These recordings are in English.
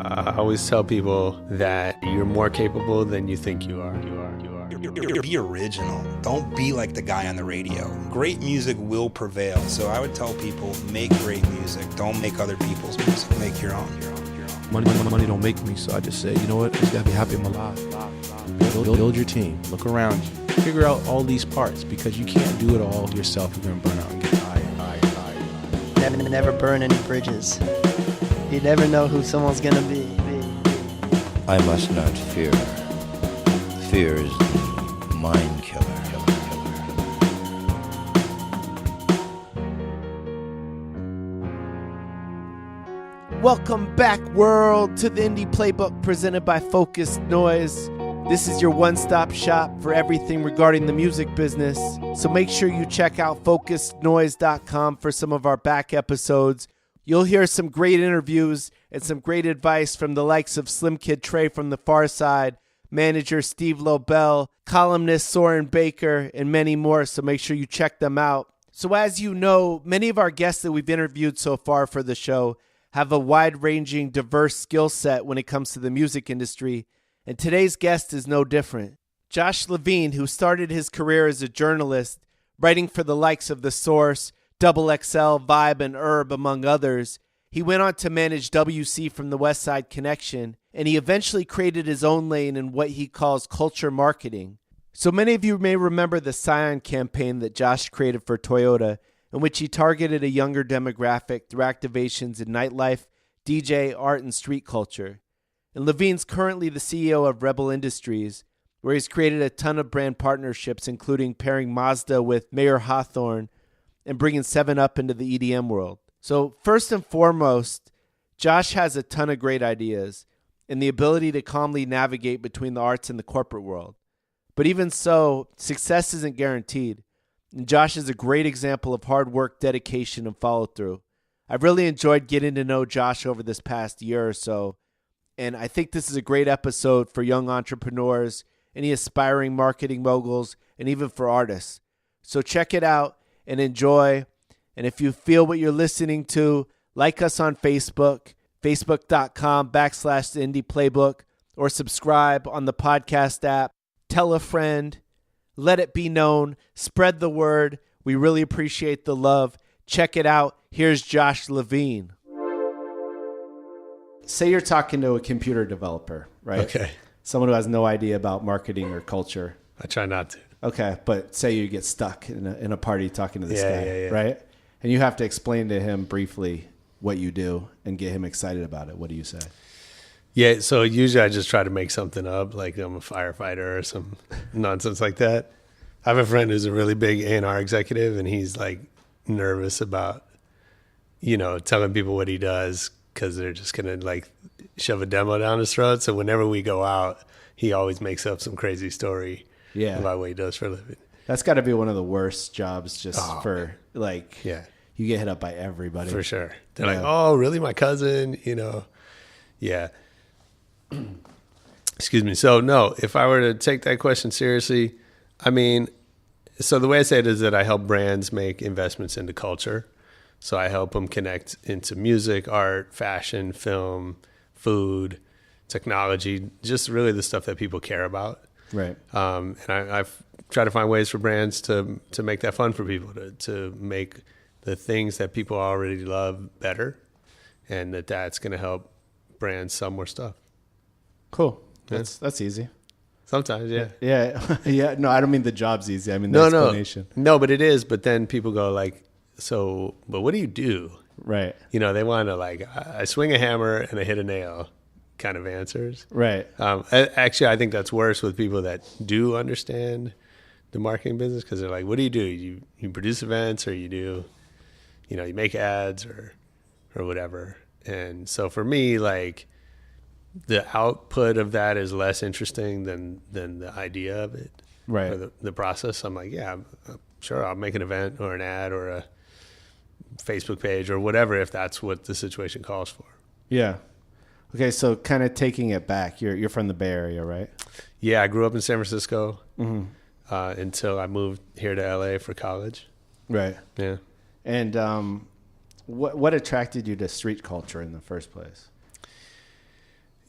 I always tell people that you're more capable than you think you are. Be original. Don't be like the guy on the radio. Great music will prevail. So I would tell people, make great music. Don't make other people's music. Make your own. Money don't make me, so I just say, you know what? I just gotta be happy in my life. Build your team. Look around you. Figure out all these parts, because you can't do it all yourself. You're gonna burn out and get tired. Never burn any bridges. You never know who someone's gonna be. I must not fear. Fear is the mind killer. Welcome back, world, to the Indie Playbook presented by Focused Noise. This is your one-stop shop for everything regarding the music business. So make sure you check out focusednoise.com for some of our back episodes. You'll hear some great interviews and some great advice from the likes of Slim Kid Trey from The Far Side, manager Steve Lobel, columnist Soren Baker, and many more, so make sure you check them out. So as you know, many of our guests that we've interviewed so far for the show have a wide-ranging, diverse skill set when it comes to the music industry, and today's guest is no different. Josh Levine, who started his career as a journalist, writing for the likes of The Source, Double XL, Vibe, and Urb, among others. He went on to manage WC from the Westside Connection, and he eventually created his own lane in what he calls culture marketing. So many of you may remember the Scion campaign that Josh created for Toyota, in which he targeted a younger demographic through activations in nightlife, DJ, art, and street culture. And Levine's currently the CEO of Rebel Industries, where he's created a ton of brand partnerships, including pairing Mazda with Mayer Hawthorne and bringing 7-Up into the EDM world. So first and foremost, Josh has a ton of great ideas and the ability to calmly navigate between the arts and the corporate world. But even so, success isn't guaranteed. And Josh is a great example of hard work, dedication, and follow-through. I've really enjoyed getting to know Josh over this past year or so, and I think this is a great episode for young entrepreneurs, any aspiring marketing moguls, and even for artists. So check it out and enjoy. And if you feel what you're listening to, like us on Facebook, facebook.com/the Indie Playbook, or subscribe on the podcast app. Tell a friend. Let it be known. Spread the word. We really appreciate the love. Check it out. Here's Josh Levine. Say you're talking to a computer developer, right? Okay. Someone who has no idea about marketing or culture. I try not to. Okay, but say you get stuck in a party talking to this guy, Yeah. right? And you have to explain to him briefly what you do and get him excited about it. What do you say? Yeah, so usually I just try to make something up, like I'm a firefighter or some nonsense like that. I have a friend who's a really big A&R executive, and he's like nervous about, telling people what he does because they're just going to like shove a demo down his throat. So whenever we go out, he always makes up some crazy story about what he does for a living. That's got to be one of the worst jobs you get hit up by everybody. For sure. They're like, oh, really? My cousin, Yeah. Excuse me. So no, if I were to take that question seriously, so the way I say it is that I help brands make investments into culture. So I help them connect into music, art, fashion, film, food, technology, just really the stuff that people care about. Right. And I've tried to find ways for brands to make that fun for people, to make the things that people already love better, and that's going to help brands sell more stuff. Cool. That's easy. Sometimes, yeah. Yeah. Yeah. No, I don't mean the job's easy. I mean the explanation. No, but it is. But then people go like, but what do you do? Right. They want to like, I swing a hammer and I hit a nail kind of answers. Right. Actually, I think that's worse with people that do understand the marketing business, because they're like, what do? You produce events, or you do, you make ads or whatever. And so for me, like, the output of that is less interesting than the idea of it, right? Or the process. I'm like, I'm sure I'll make an event or an ad or a Facebook page or whatever if that's what the situation calls for. Yeah. Okay, so kind of taking it back, you're from the Bay Area, right? Yeah, I grew up in San Francisco until I moved here to LA for college. Right. Yeah. And what attracted you to street culture in the first place?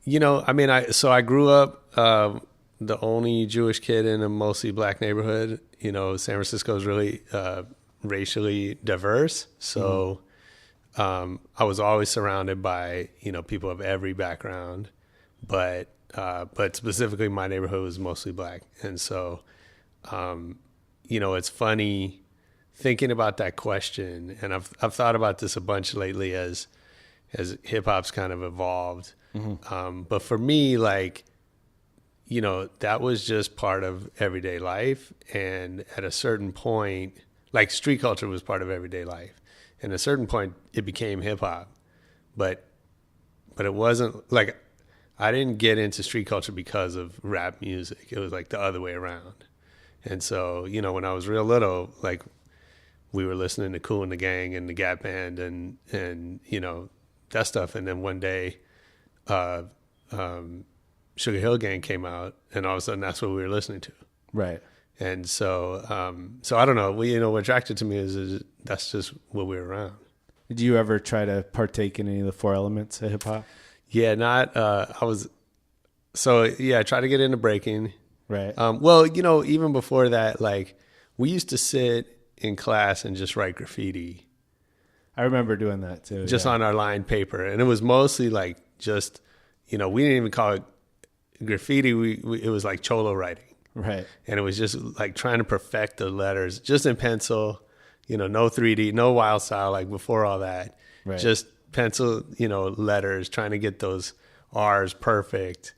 I mean, I grew up the only Jewish kid in a mostly black neighborhood. San Francisco is really racially diverse. So I was always surrounded by, people of every background, but specifically my neighborhood was mostly black. And so, it's funny thinking about that question. And I've thought about this a bunch lately as hip hop's kind of evolved. But for me, like, that was just part of everyday life. And at a certain point, like street culture was part of everyday life. And at a certain point, it became hip hop. But it wasn't like, I didn't get into street culture because of rap music. It was like the other way around. And so, when I was real little, like we were listening to Kool and the Gang and the Gap Band and that stuff. And then one day, Sugar Hill Gang came out, and all of a sudden that's what we were listening to. Right. And so, I don't know. What attracted to me is that's just what we were around. Did you ever try to partake in any of the 4 elements of hip hop? Yeah, I tried to get into breaking. Right. Even before that, like we used to sit in class and just write graffiti. I remember doing that too. Just on our lined paper. And it was mostly like just, we didn't even call it graffiti. It was like cholo writing. Right. And it was just like trying to perfect the letters just in pencil, no 3D, no wild style, like before all that. Right. Just pencil, letters, trying to get those R's perfect.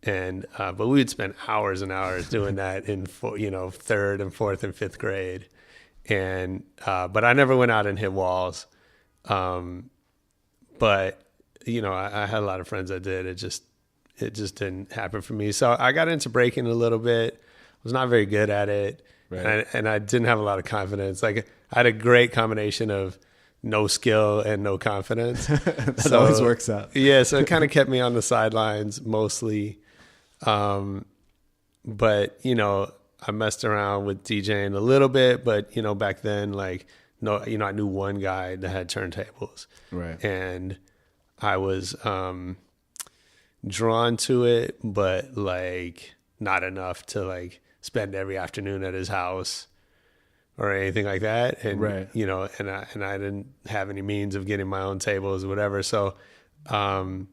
And, but we would spend hours and hours doing that in, 3rd and 4th and 5th grade. And, but I never went out and hit walls. But, I had a lot of friends that did. It just didn't happen for me. So I got into breaking a little bit. I was not very good at it. Right. And I didn't have a lot of confidence. Like I had a great combination of no skill and no confidence. That always works out. Yeah. So it kind of kept me on the sidelines mostly. But, I messed around with DJing a little bit, but, back then, like, no, I knew one guy that had turntables. Right. And I was drawn to it, but, like, not enough to, like, spend every afternoon at his house or anything like that. And, right. And I didn't have any means of getting my own tables or whatever. So, I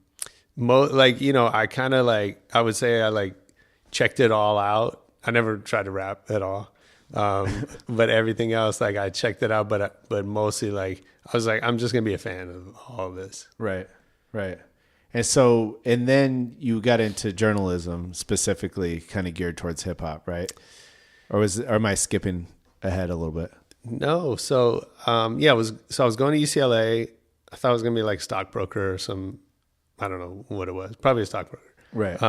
kind of, like, I would say I, like, checked it all out. I never tried to rap at all. But everything else, like I checked it out, but mostly like, I was like, I'm just going to be a fan of all of this. Right. Right. And then you got into journalism specifically kind of geared towards hip hop, right? Or am I skipping ahead a little bit? No. So, I was going to UCLA. I thought I was going to be like stockbroker or some, I don't know what it was, probably a stockbroker. Right.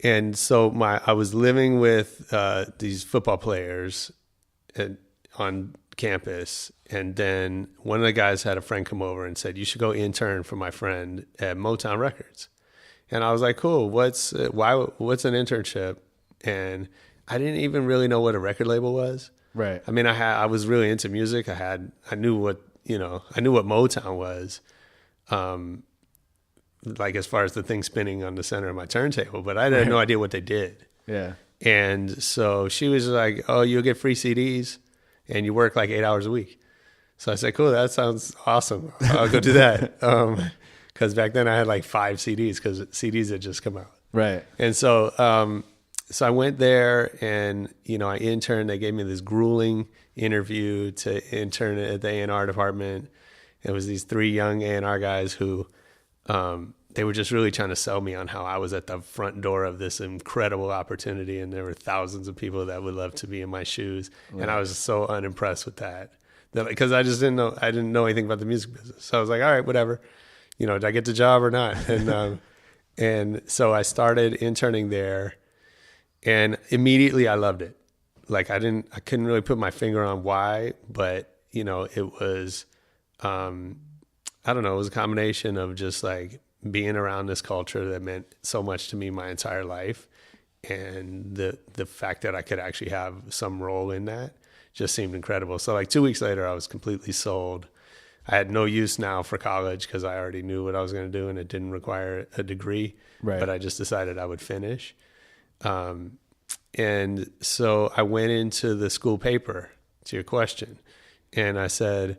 And so I was living with these football players on campus, and then one of the guys had a friend come over and said, "You should go intern for my friend at Motown Records." And I was like, "Cool. What's an internship?" And I didn't even really know what a record label was. Right. I mean, I was really into music. I knew what Motown was. Like as far as the thing spinning on the center of my turntable, but I had no idea what they did. Yeah. And so she was like, "Oh, you'll get free CDs and you work like 8 hours a week." So I said, "Cool, that sounds awesome. I'll go do that." Cause back then I had like 5 CDs because CDs had just come out. Right. And so, so I went there and, I interned. They gave me this grueling interview to intern at the A&R department. It was these 3 young A&R guys who, they were just really trying to sell me on how I was at the front door of this incredible opportunity. And there were thousands of people that would love to be in my shoes. Right. And I was so unimpressed with that because I didn't know anything about the music business. So I was like, all right, whatever, did I get the job or not? And, and so I started interning there and immediately I loved it. Like I couldn't really put my finger on why, but it was, I don't know, it was a combination of just like being around this culture that meant so much to me my entire life. And the fact that I could actually have some role in that just seemed incredible. So like 2 weeks later, I was completely sold. I had no use now for college because I already knew what I was going to do and it didn't require a degree. Right. But I just decided I would finish. And so I went into the school paper, to your question, and I said,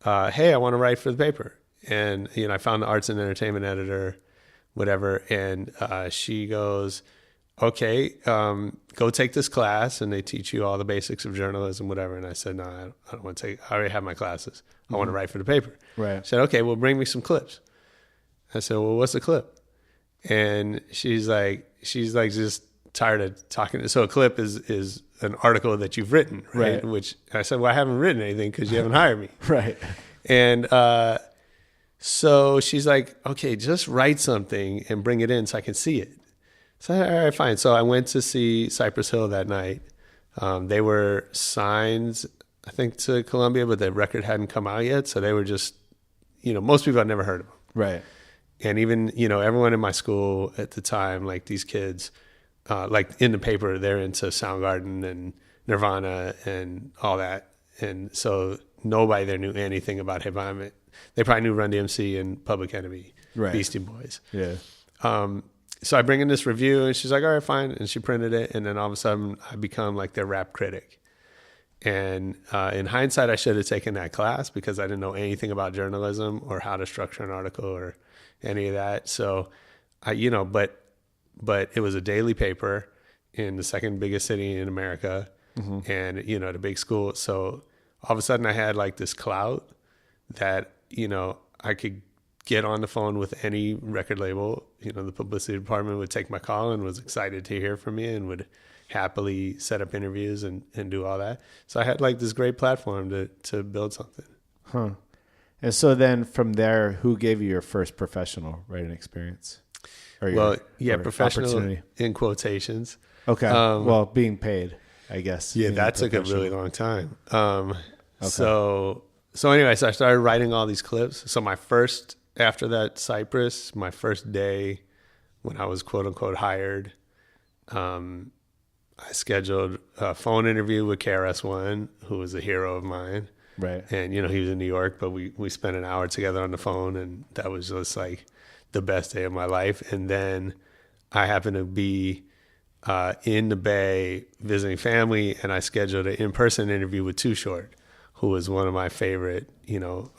hey, I want to write for the paper. And, I found the arts and entertainment editor, whatever. And she goes, okay, go take this class and they teach you all the basics of journalism, whatever. And I said, no, I don't want to take, I already have my classes. I want to write for the paper. Right. She said, okay, well, bring me some clips. I said, well, what's a clip? And she's like just tired of talking. So a clip is an article that you've written, right? Which I said, well, I haven't written anything because you haven't hired me. Right. And so she's like, okay, just write something and bring it in so I can see it. So, all right, fine. So I went to see Cypress Hill that night. They were signed, I think, to Columbia, but the record hadn't come out yet. So they were just, most people had never heard of them. Right. And even, everyone in my school at the time, like these kids, like in the paper, they're into Soundgarden and Nirvana and all that. And so nobody there knew anything about hip hop. They probably knew Run DMC and Public Enemy, right. Beastie Boys. Yeah. So I bring in this review and she's like, all right, fine. And she printed it. And then all of a sudden I become like their rap critic. And in hindsight, I should have taken that class because I didn't know anything about journalism or how to structure an article or any of that. So but it was a daily paper in the second biggest city in America and, the big school. So all of a sudden I had like this clout that, I could get on the phone with any record label. The publicity department would take my call and was excited to hear from me and would happily set up interviews and do all that. So I had like this great platform to build something. Huh. And so then from there, who gave you your first professional writing experience? Or professional in quotations. Okay. Well, being paid, I guess. Yeah, that took a really long time. Okay. So anyway, so I started writing all these clips. So after that Cypress, my first day when I was quote unquote hired, I scheduled a phone interview with KRS-One, who was a hero of mine. Right. And, he was in New York, but we spent an hour together on the phone and that was just like the best day of my life. And then I happened to be in the Bay visiting family and I scheduled an in-person interview with Too Short, who was one of my favorite,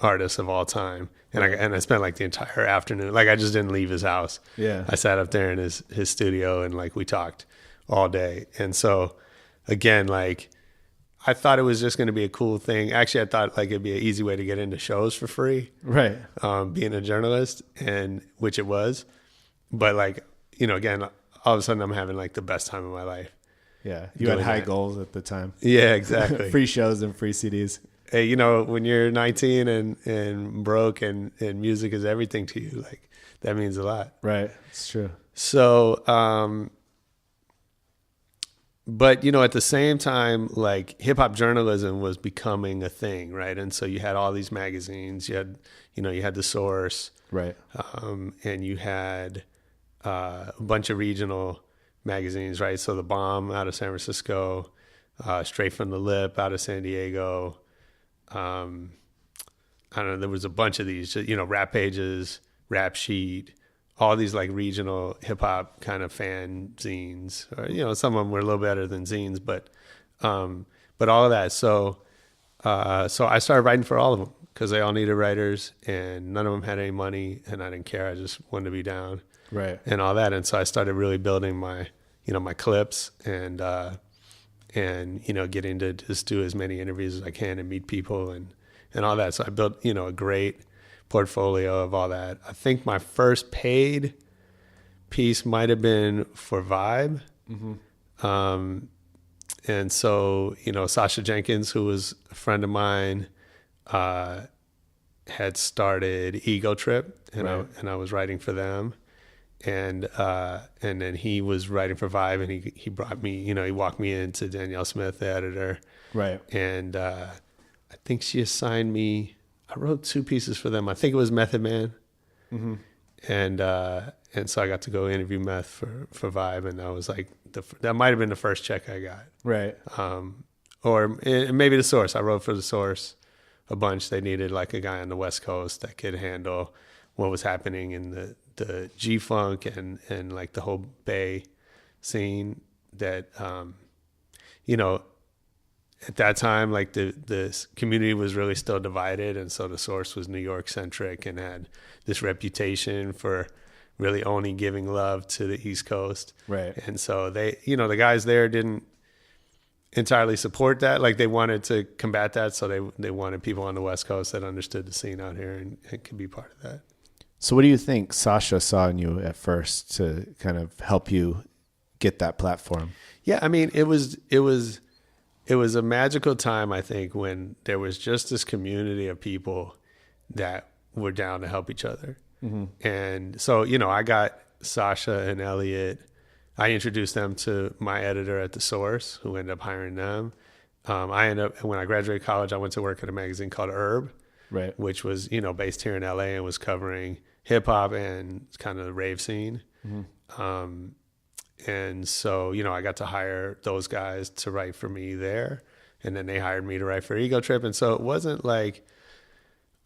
artists of all time. And I spent like the entire afternoon, like I just didn't leave his house. Yeah. I sat up there in his studio and like we talked all day. And so again, like I thought it was just going to be a cool thing. Actually, I thought like it'd be an easy way to get into shows for free. Right. Being a journalist, and which it was. But like, again, all of a sudden I'm having like the best time of my life. Yeah. You had high goals at the time. Yeah, exactly. Free shows and free CDs. Hey, when you're 19 and broke and music is everything to you, like that means a lot. Right. It's true. So, but at the same time, like hip hop journalism was becoming a thing, right? And so you had all these magazines. You had, you had The Source, right? And you had a bunch of regional magazines, right? So The Bomb out of San Francisco, Straight from the Lip out of San Diego. I don't know. There was a bunch of these, Rap Pages, Rap Sheet. All these like regional hip hop kind of fan zines, or, some of them were a little better than zines, but all of that. So I started writing for all of them because they all needed writers and none of them had any money and I didn't care. I just wanted to be down. Right. And all that. And so I started really building my, my clips and getting to just do as many interviews as I can and meet people and all that. So I built, a great portfolio of all that. I think my first paid piece might have been for Vibe. Mm-hmm. And so, Sasha Jenkins, who was a friend of mine, had started Ego Trip and I was writing for them. And then he was writing for Vibe and he brought me, he walked me into Danielle Smith, the editor. Right. And I think she assigned me, I wrote 2 pieces for them. I think it was Method Man. Mm-hmm. And so I got to go interview Meth for Vibe. And that was like, that might've been the first check I got. Right. Or maybe The Source. I wrote for The Source a bunch. They needed like a guy on the West Coast that could handle what was happening in the G-Funk and like the whole Bay scene that, you know, at that time, like the community was really still divided. And so the Source was New York centric and had this reputation for really only giving love to the East Coast. Right. And so they, you know, the guys there didn't entirely support that. Like they wanted to combat that. So they wanted people on the West Coast that understood the scene out here and could be part of that. So what do you think Sasha saw in you at first to kind of help you get that platform? Yeah. I mean, it was a magical time, I think, when there was just this community of people that were down to help each other. Mm-hmm. And so, you know, I got Sasha and Elliot. I introduced them to my editor at The Source, who ended up hiring them. When I graduated college, I went to work at a magazine called Urb, right, which was, you know, based here in LA and was covering hip hop and kind of the rave scene. Mm-hmm. And so, you know, I got to hire those guys to write for me there. And then they hired me to write for Ego Trip. And so it wasn't like,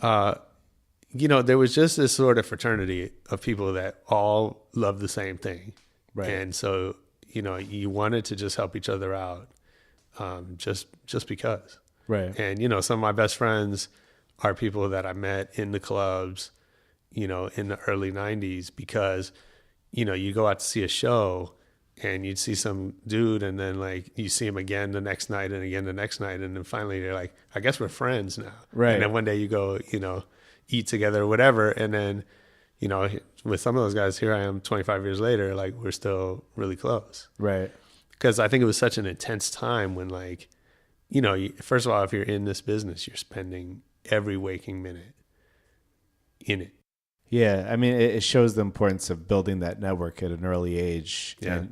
you know, there was just this sort of fraternity of people that all loved the same thing. Right. And so, you know, you wanted to just help each other out, just because. Right. And, you know, some of my best friends are people that I met in the clubs, you know, in the early 90s because, you know, you go out to see a show and you'd see some dude and then like you see him again the next night and again the next night. And then finally you're like, I guess we're friends now. Right. And then one day you go, you know, eat together or whatever. And then, you know, with some of those guys, here I am 25 years later, like we're still really close. Right. Because I think it was such an intense time when like, you know, first of all, if you're in this business, you're spending every waking minute in it. Yeah. I mean, it shows the importance of building that network at an early age. Yeah.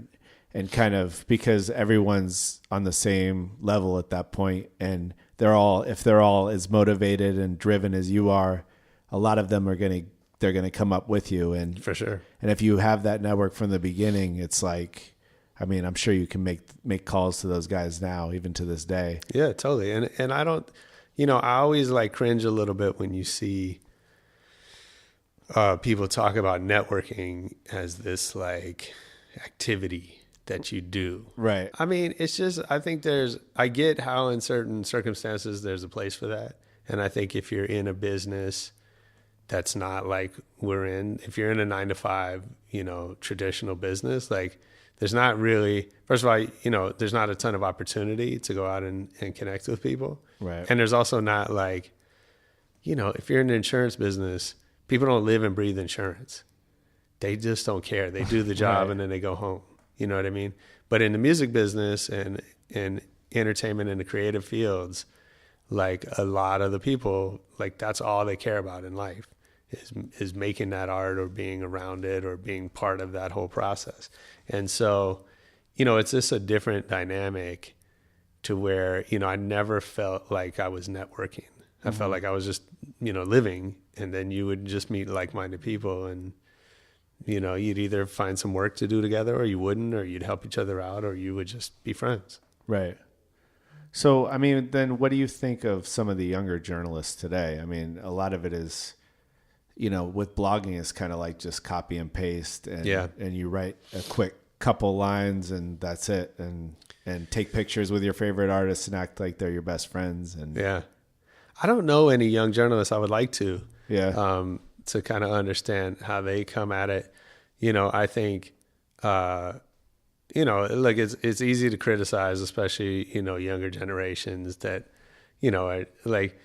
And kind of because everyone's on the same level at that point and if they're all as motivated and driven as you are, a lot of them they're going to come up with you. And for sure. And if you have that network from the beginning, it's like, I mean, I'm sure you can make calls to those guys now, even to this day. Yeah, totally. And I don't, you know, I always like cringe a little bit when you see people talk about networking as this like activity that you do. Right. I mean, it's just, I think I get how in certain circumstances there's a place for that. And I think if you're in a business that's not like we're in, if you're in a 9-to-5, you know, traditional business, like there's not really, first of all, you know, there's not a ton of opportunity to go out and connect with people. Right. And there's also not like, you know, if you're in the insurance business, people don't live and breathe insurance. They just don't care. They do the job right. And then they go home. You know what I mean? But in the music business and entertainment and the creative fields, like a lot of the people, like that's all they care about in life is making that art or being around it or being part of that whole process. And so, you know, it's just a different dynamic to where, you know, I never felt like I was networking. I felt like I was just, you know, living, and then you would just meet like-minded people and, you know, you'd either find some work to do together or you wouldn't, or you'd help each other out, or you would just be friends. Right. So, I mean, then what do you think of some of the younger journalists today? I mean, a lot of it is, you know, with blogging, it's kind of like just copy and paste and you write a quick couple lines and that's it. And take pictures with your favorite artists and act like they're your best friends. And yeah, I don't know any young journalists. I would like to. Yeah. To kind of understand how they come at it. You know, I think, you know, like it's easy to criticize, especially, you know, younger generations that, you know, are like,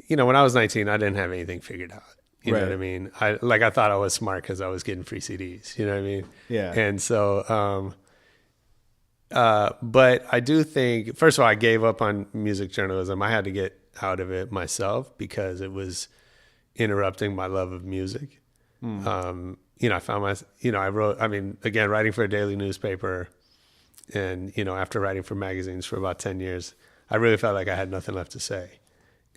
you know, when I was 19, I didn't have anything figured out. You know what I mean? I thought I was smart because I was getting free CDs, you know what I mean? Yeah. And so, but I do think, first of all, I gave up on music journalism. I had to get out of it myself because it was interrupting my love of music. You know, I found again, writing for a daily newspaper and, you know, after writing for magazines for about 10 years, I really felt like I had nothing left to say.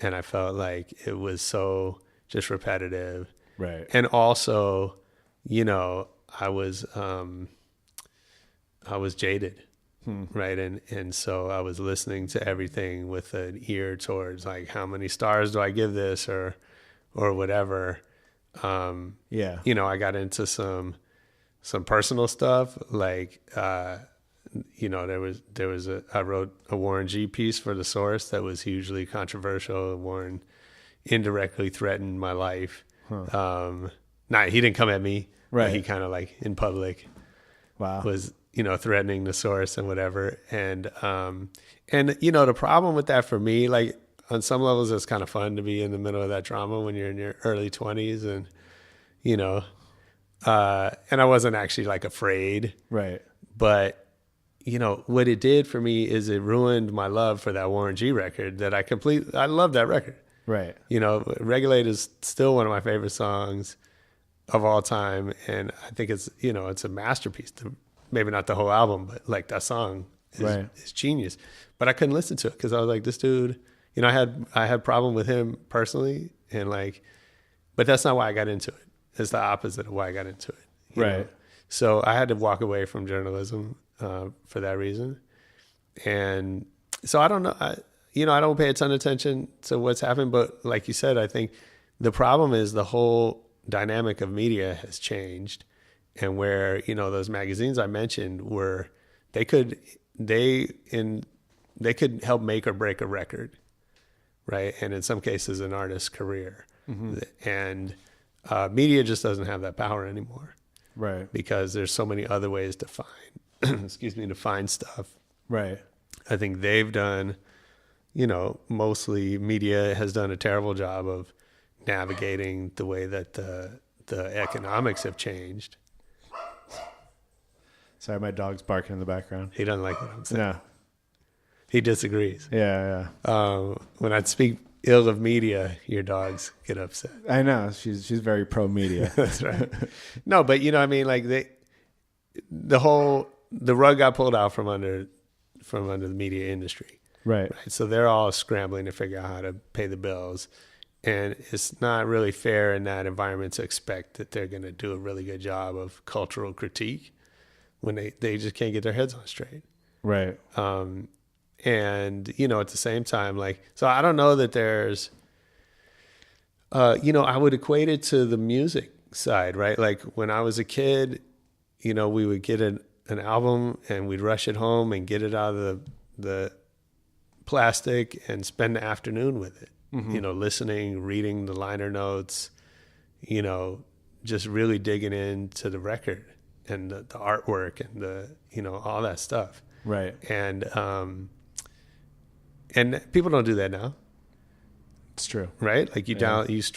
And I felt like it was so just repetitive. Right. And also, you know, I was jaded. right? And so I was listening to everything with an ear towards like, how many stars do I give this, or whatever. You know, I got into some personal stuff, like you know, I wrote a Warren G piece for The Source that was hugely controversial. Warren indirectly threatened my life. He didn't come at me, right? But he kind of like in public, was, you know, threatening The Source and whatever. And you know, the problem with that for me, like on some levels, it's kind of fun to be in the middle of that drama when you're in your early 20s, and you know, and I wasn't actually like afraid, right? But you know, what it did for me is it ruined my love for that Warren G record that I love that record. Right. You know, Regulate is still one of my favorite songs of all time. And I think it's, you know, it's a masterpiece. Maybe not the whole album, but like that song is genius. But I couldn't listen to it because I was like, this dude, you know, I had problem with him personally, and like, but that's not why I got into it. It's the opposite of why I got into it. You know? So I had to walk away from journalism for that reason. And so I don't know, I don't pay a ton of attention to what's happened, but like you said, I think the problem is the whole dynamic of media has changed, and where, you know, those magazines I mentioned they could help make or break a record, right? And in some cases, an artist's career. And media just doesn't have that power anymore, right? Because there's so many other ways to find to find stuff. Right. I think they've done, you know, mostly media has done a terrible job of navigating the way that the economics have changed. Sorry, my dog's barking in the background. He doesn't like what I'm saying. No. He disagrees. Yeah. When I speak ill of media, your dogs get upset. I know. She's very pro media. That's right. No, but you know, I mean, like the rug got pulled out from under the media industry. Right. So they're all scrambling to figure out how to pay the bills. And it's not really fair in that environment to expect that they're going to do a really good job of cultural critique when they just can't get their heads on straight. Right. And, you know, at the same time, like, so I don't know that there's, you know, I would equate it to the music side, right? Like when I was a kid, you know, we would get an album and we'd rush it home and get it out of the plastic and spend the afternoon with it, you know, listening, reading the liner notes, you know, just really digging into the record and the artwork and the, you know, all that stuff. Right. And people don't do that now. It's true. Right? Like you don't even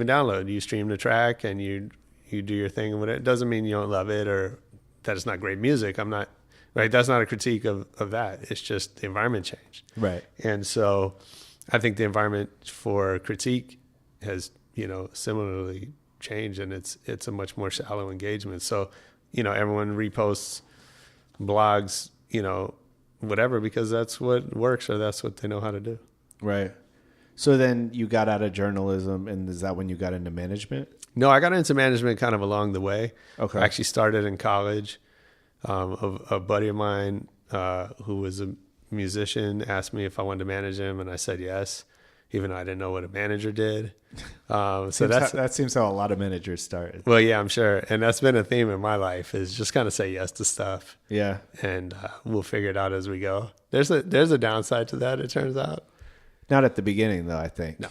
download, you stream the track and you do your thing and whatever. It doesn't mean you don't love it or that it's not great music. I'm not, right? That's not a critique of that. It's just the environment changed. Right. And so I think the environment for critique has, you know, similarly changed, and it's a much more shallow engagement. So, you know, everyone reposts blogs, you know, whatever, because that's what works or that's what they know how to do. Right. So then you got out of journalism, and is that when you got into management? No, I got into management kind of along the way. Okay. I actually started in college. A buddy of mine who was a musician asked me if I wanted to manage him, and I said yes, even though I didn't know what a manager did. So that seems how a lot of managers started. Well, yeah, I'm sure. And that's been a theme in my life, is just kind of say yes to stuff. Yeah. And we'll figure it out as we go. There's a downside to that, it turns out. Not at the beginning, though, I think. No.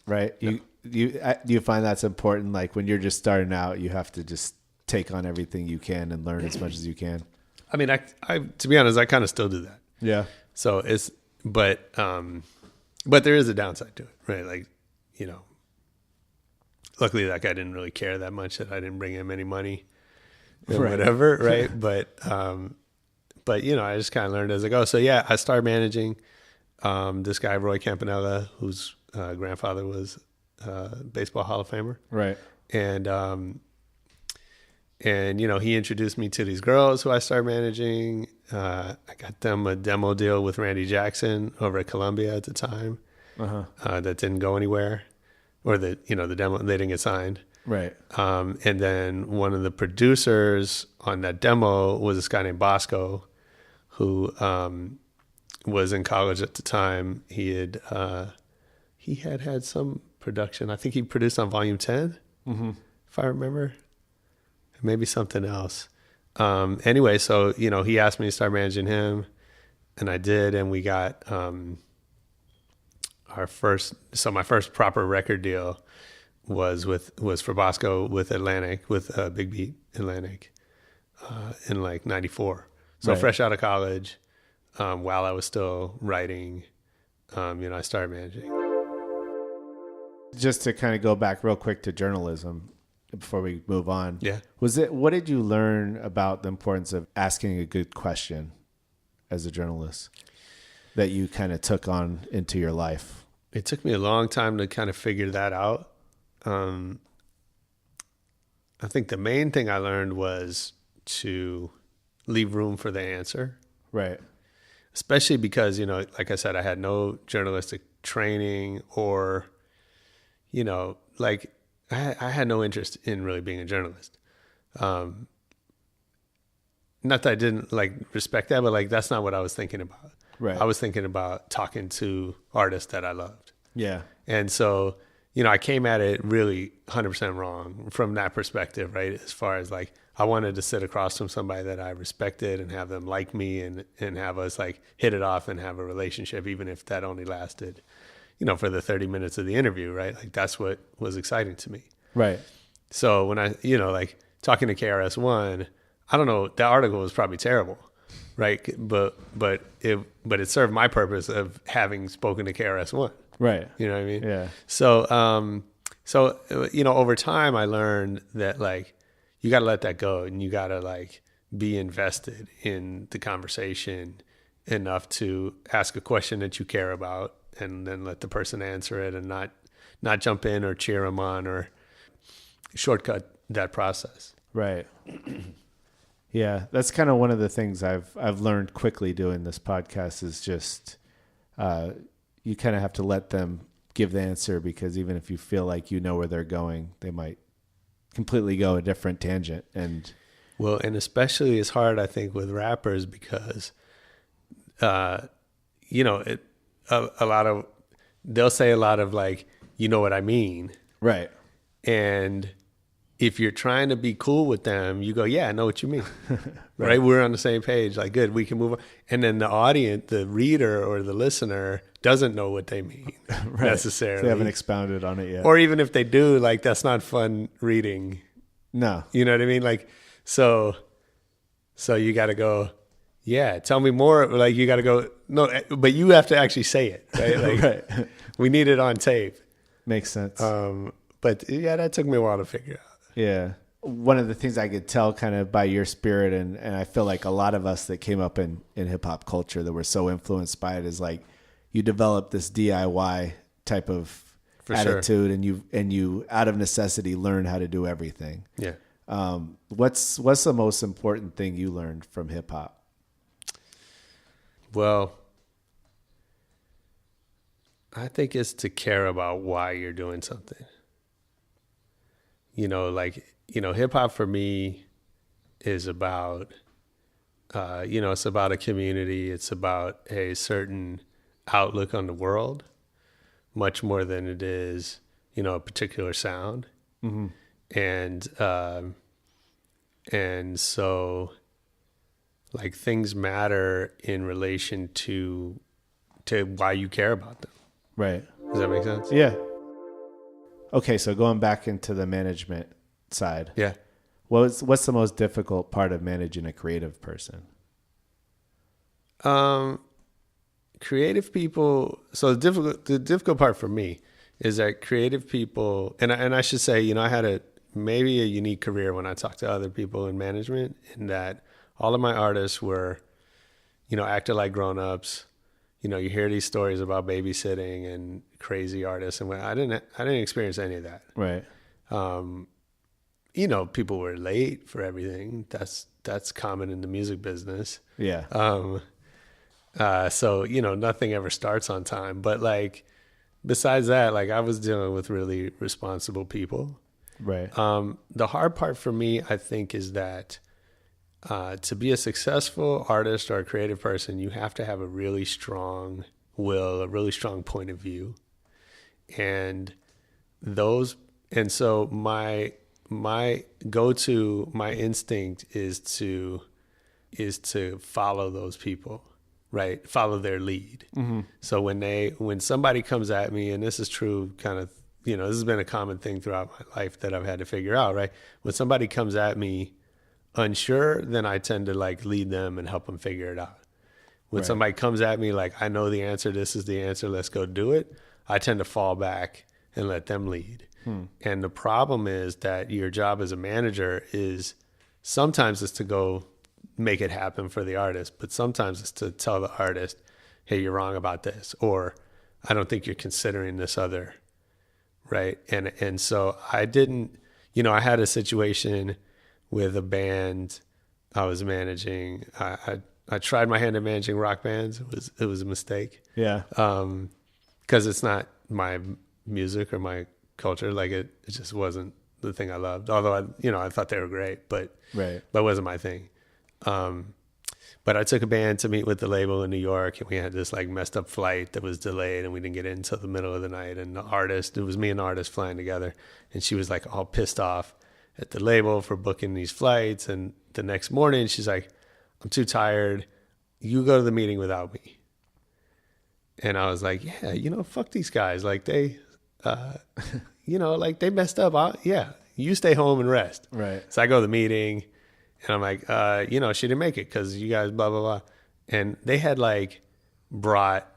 Right? No. Do you find that's important? Like when you're just starting out, you have to just take on everything you can and learn as much as you can. I mean, I to be honest, I kind of still do that. Yeah. So but there is a downside to it, right? Like, you know, luckily that guy didn't really care that much that I didn't bring him any money or whatever, right? But you know, I just kind of learned as I go. So yeah, I started managing this guy, Roy Campanella, whose grandfather was baseball Hall of Famer. Right. And you know, he introduced me to these girls who I started managing. I got them a demo deal with Randy Jackson over at Columbia at the time. That didn't go anywhere, or the demo, they didn't get signed. Right. And then one of the producers on that demo was this guy named Bosco, who was in college at the time. He had some production. I think he produced on Volume 10, if I remember. Maybe something else. Anyway, so, he asked me to start managing him, and I did, and we got my first proper record deal was for Bosco with Atlantic, with Big Beat Atlantic, in like 94. So fresh out of college, while I was still writing, I started managing. Just to kind of go back real quick to journalism before we move on. Yeah. What did you learn about the importance of asking a good question as a journalist that you kind of took on into your life? It took me a long time to kind of figure that out. I think the main thing I learned was to leave room for the answer. Right. Especially because, like I said, I had no journalistic training or, I had no interest in really being a journalist. Not that I didn't respect that, but that's not what I was thinking about. Right. I was thinking about talking to artists that I loved. Yeah. And so, I came at it really 100% wrong from that perspective, right? As far as I wanted to sit across from somebody that I respected and have them like me and have us hit it off and have a relationship, even if that only lasted, for the 30 minutes of the interview, right? That's what was exciting to me. Right. So when I, talking to KRS-One, I don't know, the article was probably terrible, right? But it served my purpose of having spoken to KRS-One. Right. You know what I mean? Yeah. So, over time I learned that you got to let that go and you got to be invested in the conversation enough to ask a question that you care about and then let the person answer it and not jump in or cheer them on or shortcut that process. Right. Yeah. That's kind of one of the things I've learned quickly doing this podcast is just, you kind of have to let them give the answer because even if you feel like you know where they're going, they might completely go a different tangent. And especially it's hard, I think, with rappers because, a lot of, they'll say a lot of you know what I mean? Right. And if you're trying to be cool with them, you go, yeah, I know what you mean. Right. We're on the same page. Good, we can move on. And then the audience, the reader or the listener doesn't know what they mean necessarily. They haven't expounded on it yet. Or even if they do, that's not fun reading. No. You know what I mean? So you got to go, yeah, tell me more. You got to go, no, but you have to actually say it, right? Right. We need it on tape. Makes sense. But yeah, that took me a while to figure out. Yeah. One of the things I could tell kind of by your spirit, and I feel like a lot of us that came up in hip hop culture that were so influenced by it is you develop this DIY type of attitude and you out of necessity learn how to do everything. Yeah. What's the most important thing you learned from hip hop? Well, I think it's to care about why you're doing something. Hip hop for me is about, it's about a community. It's about a certain outlook on the world, much more than it is, a particular sound. Mm-hmm. And so things matter in relation to why you care about them. Right. Does that make sense? Yeah. Okay, so going back into the management side. Yeah. What's the most difficult part of managing a creative person? Creative people. So the difficult part for me is that creative people, and I should say, I had maybe a unique career when I talked to other people in management, in that all of my artists were, acted like grown-ups. You hear these stories about babysitting and crazy artists, and I didn't experience any of that. Right. People were late for everything. That's common in the music business. Yeah. So nothing ever starts on time. But besides that, I was dealing with really responsible people. Right. The hard part for me, I think, is that to be a successful artist or a creative person, you have to have a really strong will, a really strong point of view. And so my go-to, my instinct is to follow those people, right? Follow their lead. Mm-hmm. So when somebody comes at me, and this is true kind of, this has been a common thing throughout my life that I've had to figure out, right? When somebody comes at me unsure, then I tend to like lead them and help them figure it out. When somebody comes at me like, I know the answer, this is the answer, let's go do it, I tend to fall back and let them lead. And the problem is that your job as a manager is sometimes it's to go make it happen for the artist, but sometimes it's to tell the artist, hey, you're wrong about this, or I don't think you're considering this other, right? And so I didn't, I had a situation with a band I was managing. I tried my hand at managing rock bands. It was a mistake. Yeah. Because it's not my music or my culture. Like it just wasn't the thing I loved. Although I thought they were great, but it wasn't my thing. But I took a band to meet with the label in New York, and we had this like messed up flight that was delayed, and we didn't get in until the middle of the night. And the artist, it was me and the artist flying together, and she was like all pissed off at the label for booking these flights. And the next morning she's like, I'm too tired. You go to the meeting without me. And I was like, yeah, fuck these guys. Like they, like they messed up. You stay home and rest. Right. So I go to the meeting and I'm like, she didn't make it because you guys blah, blah, blah. And they had like brought,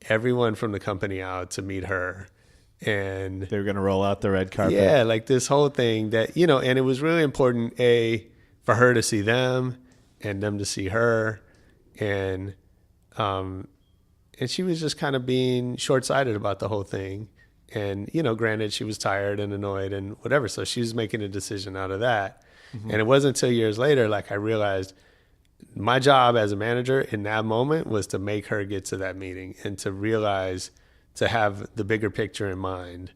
everyone from the company out to meet her. And they were going to roll out the red carpet. Yeah, like this whole thing that, and it was really important, for her to see them and them to see her. And she was just kind of being short-sighted about the whole thing. And, granted, she was tired and annoyed and whatever. So she was making a decision out of that. Mm-hmm. And it wasn't until years later, like I realized my job as a manager in that moment was to make her get to that meeting and to realize, to have the bigger picture in mind.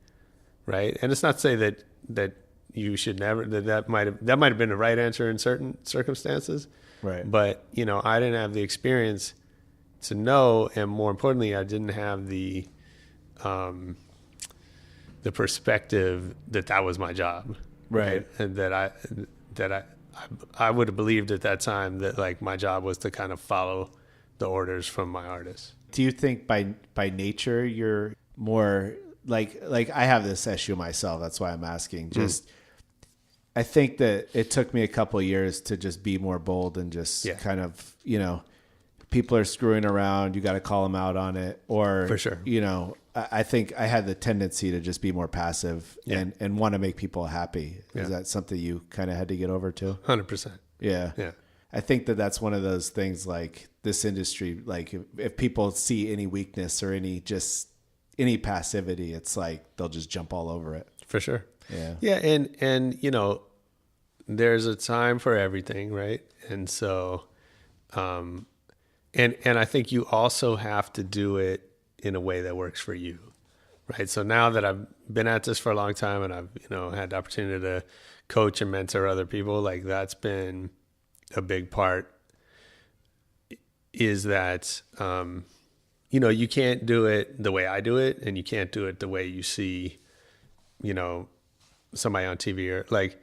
Right. And it's not to say that you should never, that might have been the right answer in certain circumstances. Right. But, I didn't have the experience to know. And more importantly, I didn't have the perspective that was my job. Right. And that I would have believed at that time that like my job was to kind of follow the orders from my artists. Do you think by nature you're more like I have this issue myself, that's why I'm asking. I think that it took me a couple of years to just be more bold and just kind of, people are screwing around, you got to call them out on it. Or, for sure. I think I had the tendency to just be more passive and want to make people happy. Yeah. Is that something you kind of had to get over too? 100%. Yeah. Yeah. I think that's one of those things, like this industry, like if people see any weakness or any passivity, it's like they'll just jump all over it. For sure. Yeah. Yeah. And there's a time for everything, right? And so, and I think you also have to do it in a way that works for you, right? So now that I've been at this for a long time and I've, had the opportunity to coach and mentor other people, like that's been a big part, is that, you can't do it the way I do it, and you can't do it the way you see, somebody on TV, or like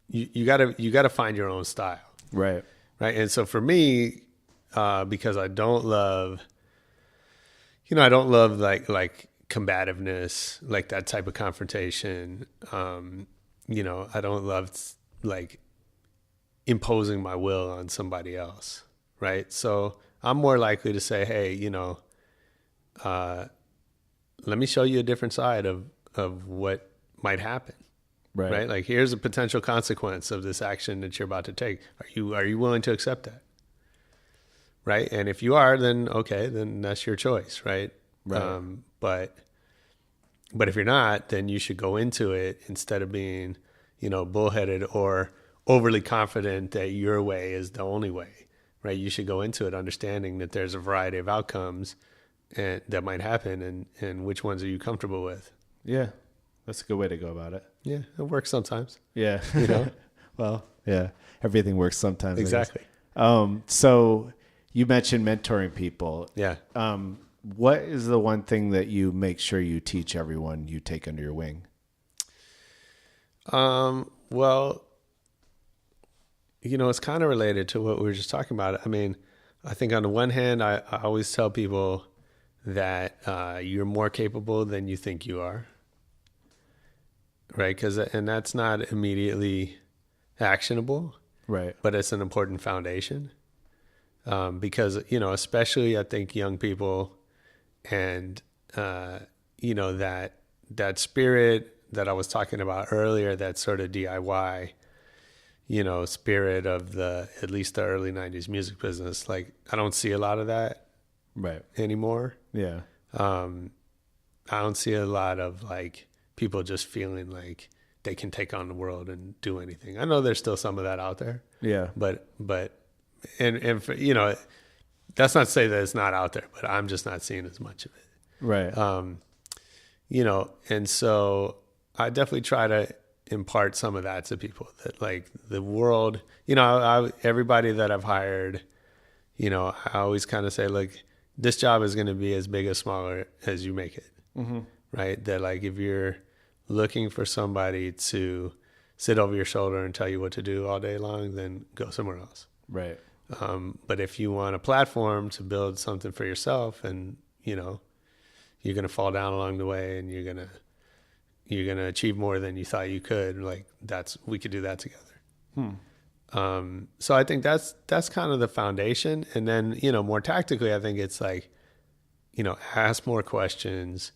you gotta find your own style. Right. Right. And so for me, because I don't love like combativeness, like that type of confrontation. I don't love like imposing my will on somebody else. Right. So I'm more likely to say, hey, let me show you a different side of what might happen. Right. Like here's a potential consequence of this action that you're about to take. Are you willing to accept that? Right. And if you are, then okay, then that's your choice. Right. But if you're not, then you should go into it instead of being, bullheaded or overly confident that your way is the only way. Right. You should go into it understanding that there's a variety of outcomes and that might happen, and which ones are you comfortable with? Yeah. That's a good way to go about it. Yeah. It works sometimes. Yeah. You know? Well, Yeah. Everything works sometimes. Exactly. So you mentioned mentoring people. Yeah. What is the one thing that you make sure you teach everyone you take under your wing? Well, it's kind of related to what we were just talking about. I mean, I think on the one hand, I always tell people that you're more capable than you think you are, right? And that's not immediately actionable, Right. but it's an important foundation. Because, especially I think young people and, that spirit that I was talking about earlier, that sort of DIY, spirit of at least the early 90s music business. Like, I don't see a lot of that Right. anymore. Yeah. I don't see a lot of like people just feeling like they can take on the world and do anything. I know there's still some of that out there. Yeah. But and for, that's not to say that it's not out there, but I'm just not seeing as much of it. Right. And so I definitely try to impart some of that to people, that like the world, everybody that I've hired, I always kind of say, like, this job is going to be as big or smaller as you make it. Mm-hmm. Right. That like, if you're looking for somebody to sit over your shoulder and tell you what to do all day long, then go somewhere else. Right. But if you want a platform to build something for yourself, and you're going to fall down along the way, and you're going to achieve more than you thought you could, like, we could do that together. So I think that's kind of the foundation. And then, more tactically, I think it's like, ask more questions,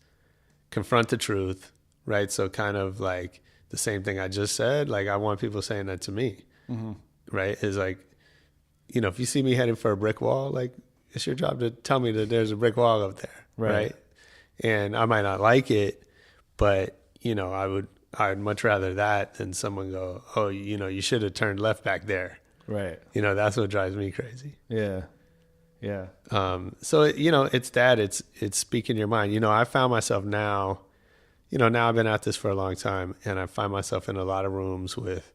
confront the truth, right? So kind of like the same thing I just said, like, I want people saying that to me, right? Is like, if you see me heading for a brick wall, like, it's your job to tell me that there's a brick wall up there, right? And I might not like it, but, I'd much rather that than someone go, oh, you should have turned left back there. Right. That's what drives me crazy. Yeah. Yeah. So, it's that, it's speaking your mind. I found myself now, now I've been at this for a long time, and I find myself in a lot of rooms with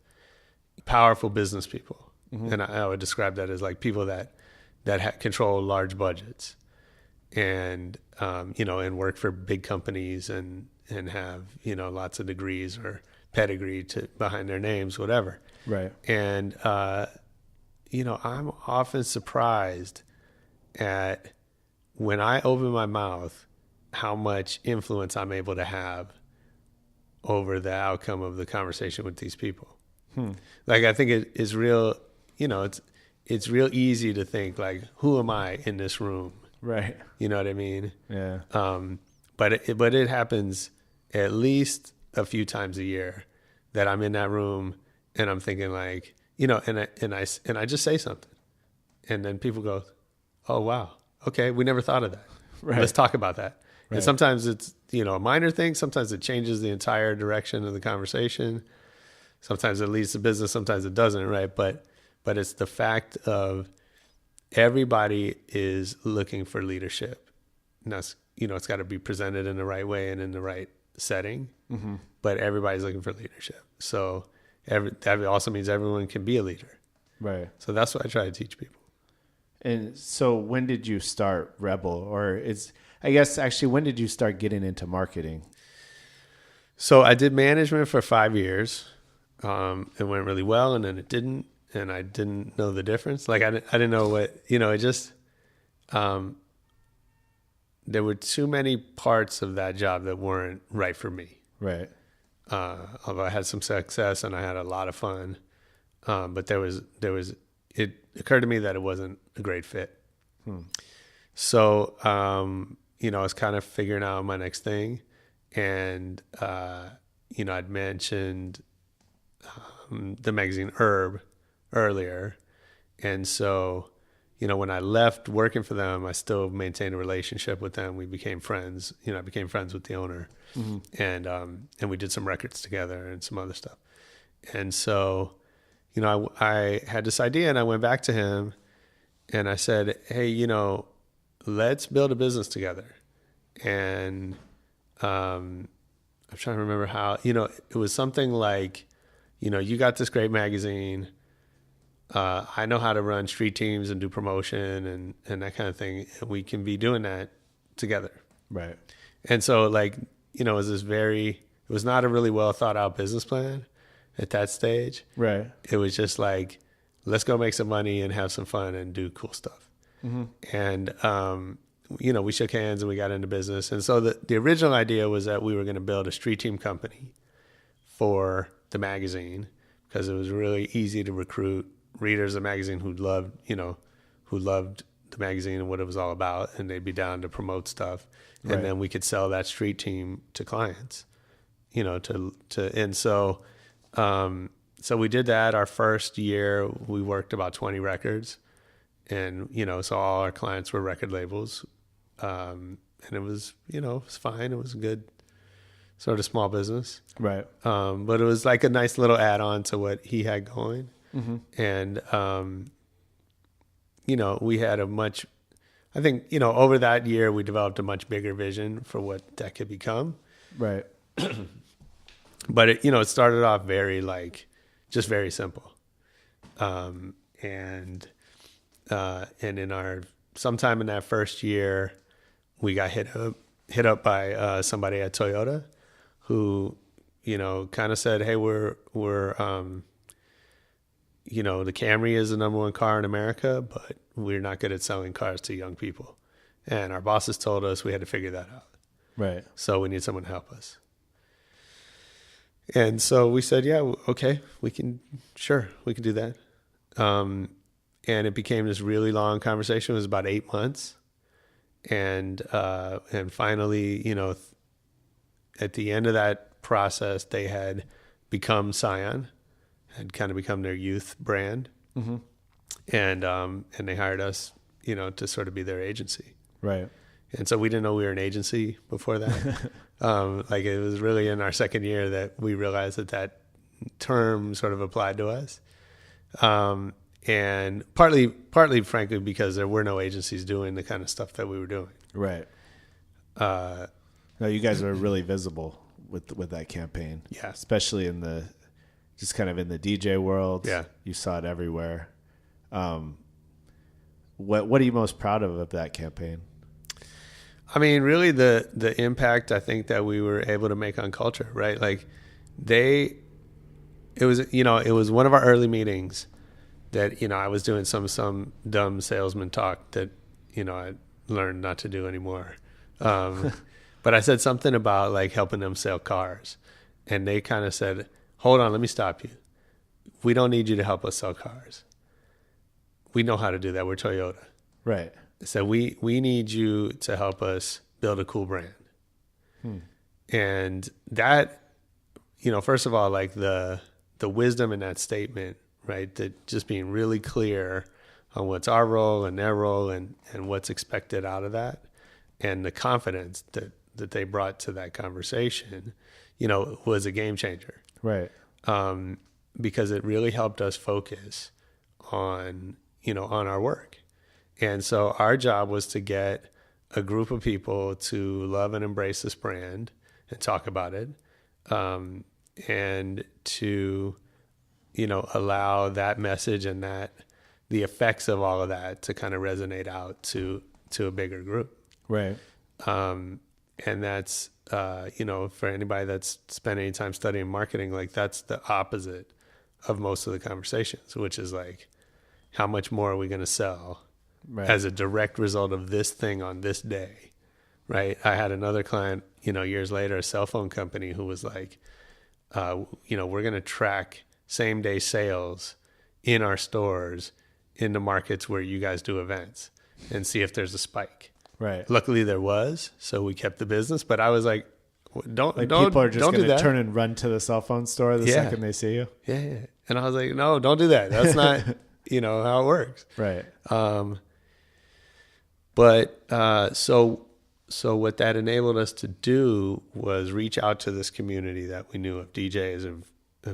powerful business people. And I would describe that as like people that control large budgets and, and work for big companies and have, lots of degrees or pedigree behind their names, whatever. Right. And, I'm often surprised at, when I open my mouth, how much influence I'm able to have over the outcome of the conversation with these people. Like, I think it is real, it's real easy to think like, who am I in this room? Right. You know what I mean? Yeah. But it happens at least a few times a year that I'm in that room and I'm thinking like, and I just say something, and then people go, oh wow, okay, we never thought of that. Right. Let's talk about that. Right. And sometimes it's a minor thing. Sometimes it changes the entire direction of the conversation. Sometimes it leads to business. Sometimes it doesn't. Right. But it's the fact of everybody is looking for leadership. And that's, it's got to be presented in the right way and in the right setting. But everybody's looking for leadership. So that also means everyone can be a leader. Right. So that's what I try to teach people. And so when did you start Rebel? Or when did you start getting into marketing? So I did management for 5 years. It went really well, and then it didn't. And I didn't know the difference. Like, I didn't know what, it just, there were too many parts of that job that weren't right for me. Right. Although I had some success and I had a lot of fun. But it occurred to me that it wasn't a great fit. So, I was kind of figuring out my next thing. And, I'd mentioned the magazine Urb earlier. And so, when I left working for them, I still maintained a relationship with them. We became friends. I became friends with the owner, and we did some records together and some other stuff. And so, I had this idea, and I went back to him and I said, hey, let's build a business together. And I'm trying to remember how, it was something like, you got this great magazine. I know how to run street teams and do promotion and that kind of thing. And we can be doing that together. Right. And so like, it was not a really well thought out business plan at that stage. Right. It was just like, let's go make some money and have some fun and do cool stuff. And, we shook hands and we got into business. And so the original idea was that we were going to build a street team company for the magazine because it was really easy to recruit readers of the magazine who loved the magazine and what it was all about. And they'd be down to promote stuff. And then we could sell that street team to clients, so we did that. Our first year, we worked about 20 records. And, so all our clients were record labels. And it was, it was fine. It was a good sort of small business. Right. But it was like a nice little add-on to what he had going. And, we had over that year, we developed a much bigger vision for what that could become. Right. But it started off very just very simple. And in sometime in that first year, we got hit up by somebody at Toyota who, kind of said, hey, we're the Camry is the number one car in America, but we're not good at selling cars to young people. And our bosses told us we had to figure that out. Right. So we need someone to help us. And so we said, yeah, okay, we can do that. And it became this really long conversation. It was about 8 months. And finally, at the end of that process, they had become Scion, had kind of become their youth brand. And they hired us, to sort of be their agency. Right. And so we didn't know we were an agency before that. It was really in our second year that we realized that term sort of applied to us. And partly, frankly, because there were no agencies doing the kind of stuff that we were doing. Right. No, you guys are really visible with that campaign. Yeah. Especially in the DJ world. Yeah. You saw it everywhere. What are you most proud of that campaign? I mean, really the impact I think that we were able to make on culture, right? It was one of our early meetings that, I was doing some dumb salesman talk that, I learned not to do anymore. But I said something about helping them sell cars. And they kind of said, hold on, let me stop you. We don't need you to help us sell cars. We know how to do that. We're Toyota. Right. So we need you to help us build a cool brand. And that, first of all, the wisdom in that statement, right? That just being really clear on what's our role and their role and what's expected out of that. And the confidence that they brought to that conversation, was a game changer. Right. Because it really helped us focus on our work. And so our job was to get a group of people to love and embrace this brand and talk about it, and to, allow that message and the effects of all of that to kind of resonate out to a bigger group. Right. And that's, for anybody that's spent any time studying marketing, that's the opposite of most of the conversations, which is how much more are we going to sell? Right. As a direct result of this thing on this day, right? I had another client, years later, a cell phone company who was we're going to track same day sales in our stores in the markets where you guys do events and see if there's a spike. Right. Luckily there was, so we kept the business, but I was like, don't people are just going to turn and run to the cell phone store the second they see you. Yeah. And I was like, no, don't do that. That's not, how it works. Right. So what that enabled us to do was reach out to this community that we knew of DJs, of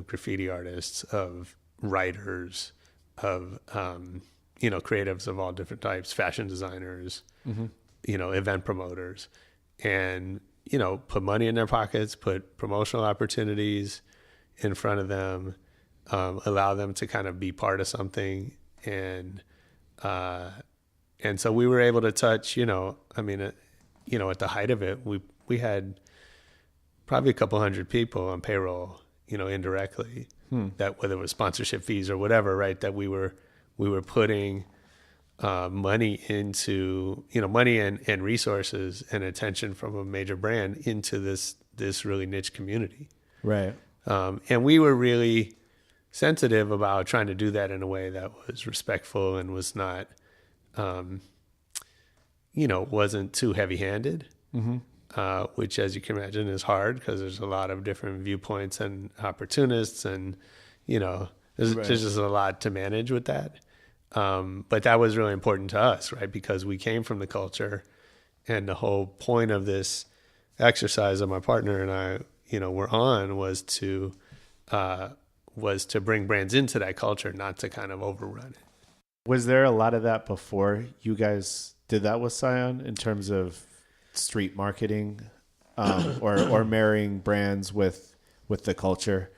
graffiti artists, of writers, of, creatives of all different types, fashion designers, event promoters, and, put money in their pockets, put promotional opportunities in front of them, allow them to kind of be part of something. And so we were able to touch, at the height of it, we had probably a couple hundred people on payroll, indirectly, that whether it was sponsorship fees or whatever, right, that we were putting money into, money and resources and attention from a major brand into this really niche community. Right. And we were really sensitive about trying to do that in a way that was respectful and was not, wasn't too heavy-handed, which, as you can imagine, is hard because there's a lot of different viewpoints and opportunists, and there's just a lot to manage with that. But that was really important to us, right? Because we came from the culture, and the whole point of this exercise that my partner and I, were on was to bring brands into that culture, not to kind of overrun it. Was there a lot of that before you guys did that with Scion in terms of street marketing, or marrying brands with the culture?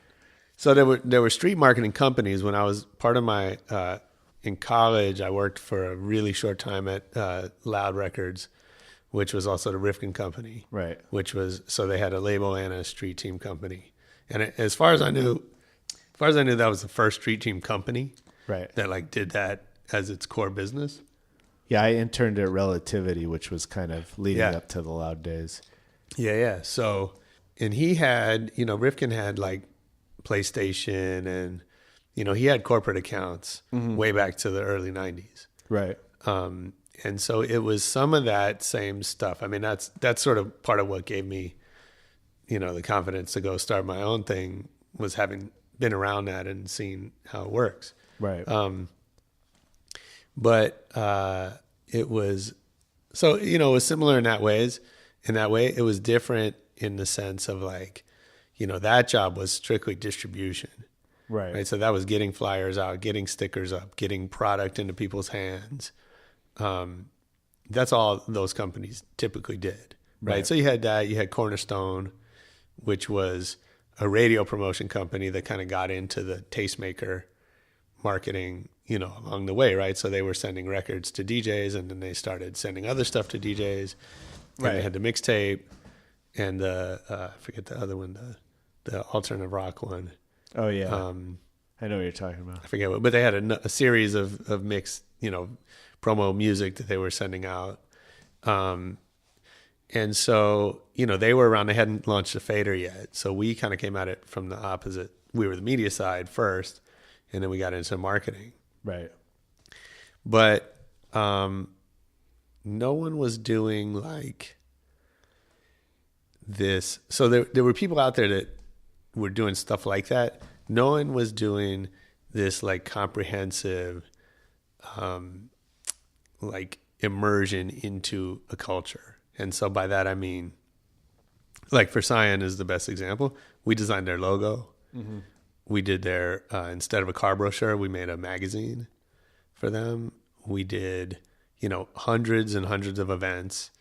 So there were street marketing companies. When I was part of my in college, I worked for a really short time at Loud Records, which was also the Rifkin company. Right. So they had a label and a street team company. And as far as I knew, that was the first street team company. Right. That did that as its core business. Yeah, I interned at Relativity, which was kind of leading up to the Loud days. Yeah. So, and he had, Rifkin had PlayStation, and, he had corporate accounts way back to the early 90s. Right. And so it was some of that same stuff. I mean, that's sort of part of what gave me, the confidence to go start my own thing, was having been around that and seen how it works. Right. But it was, so, it was similar in that way. It was different in the sense of that job was strictly distribution. Right. So that was getting flyers out, getting stickers up, getting product into people's hands. That's all those companies typically did. Right. So you had that, you had Cornerstone, which was a radio promotion company that kind of got into the tastemaker marketing, along the way, right? So they were sending records to DJs, and then they started sending other stuff to DJs. And they had the mixtape and the I forget the other one, the alternative rock one. Oh yeah. I know what you're talking about. I forget what, but they had a series of mixed, promo music that they were sending out. And so, they were around, they hadn't launched a fader yet. So we kind of came at it from the opposite. We were the media side first, and then we got into marketing. Right. But no one was doing this. So there were people out there that were doing stuff like that. No one was doing this comprehensive immersion into a culture. And so by that I mean, for Scion is the best example. We designed their logo. Mm-hmm. We did their instead of a car brochure, we made a magazine for them. We did, hundreds and hundreds of events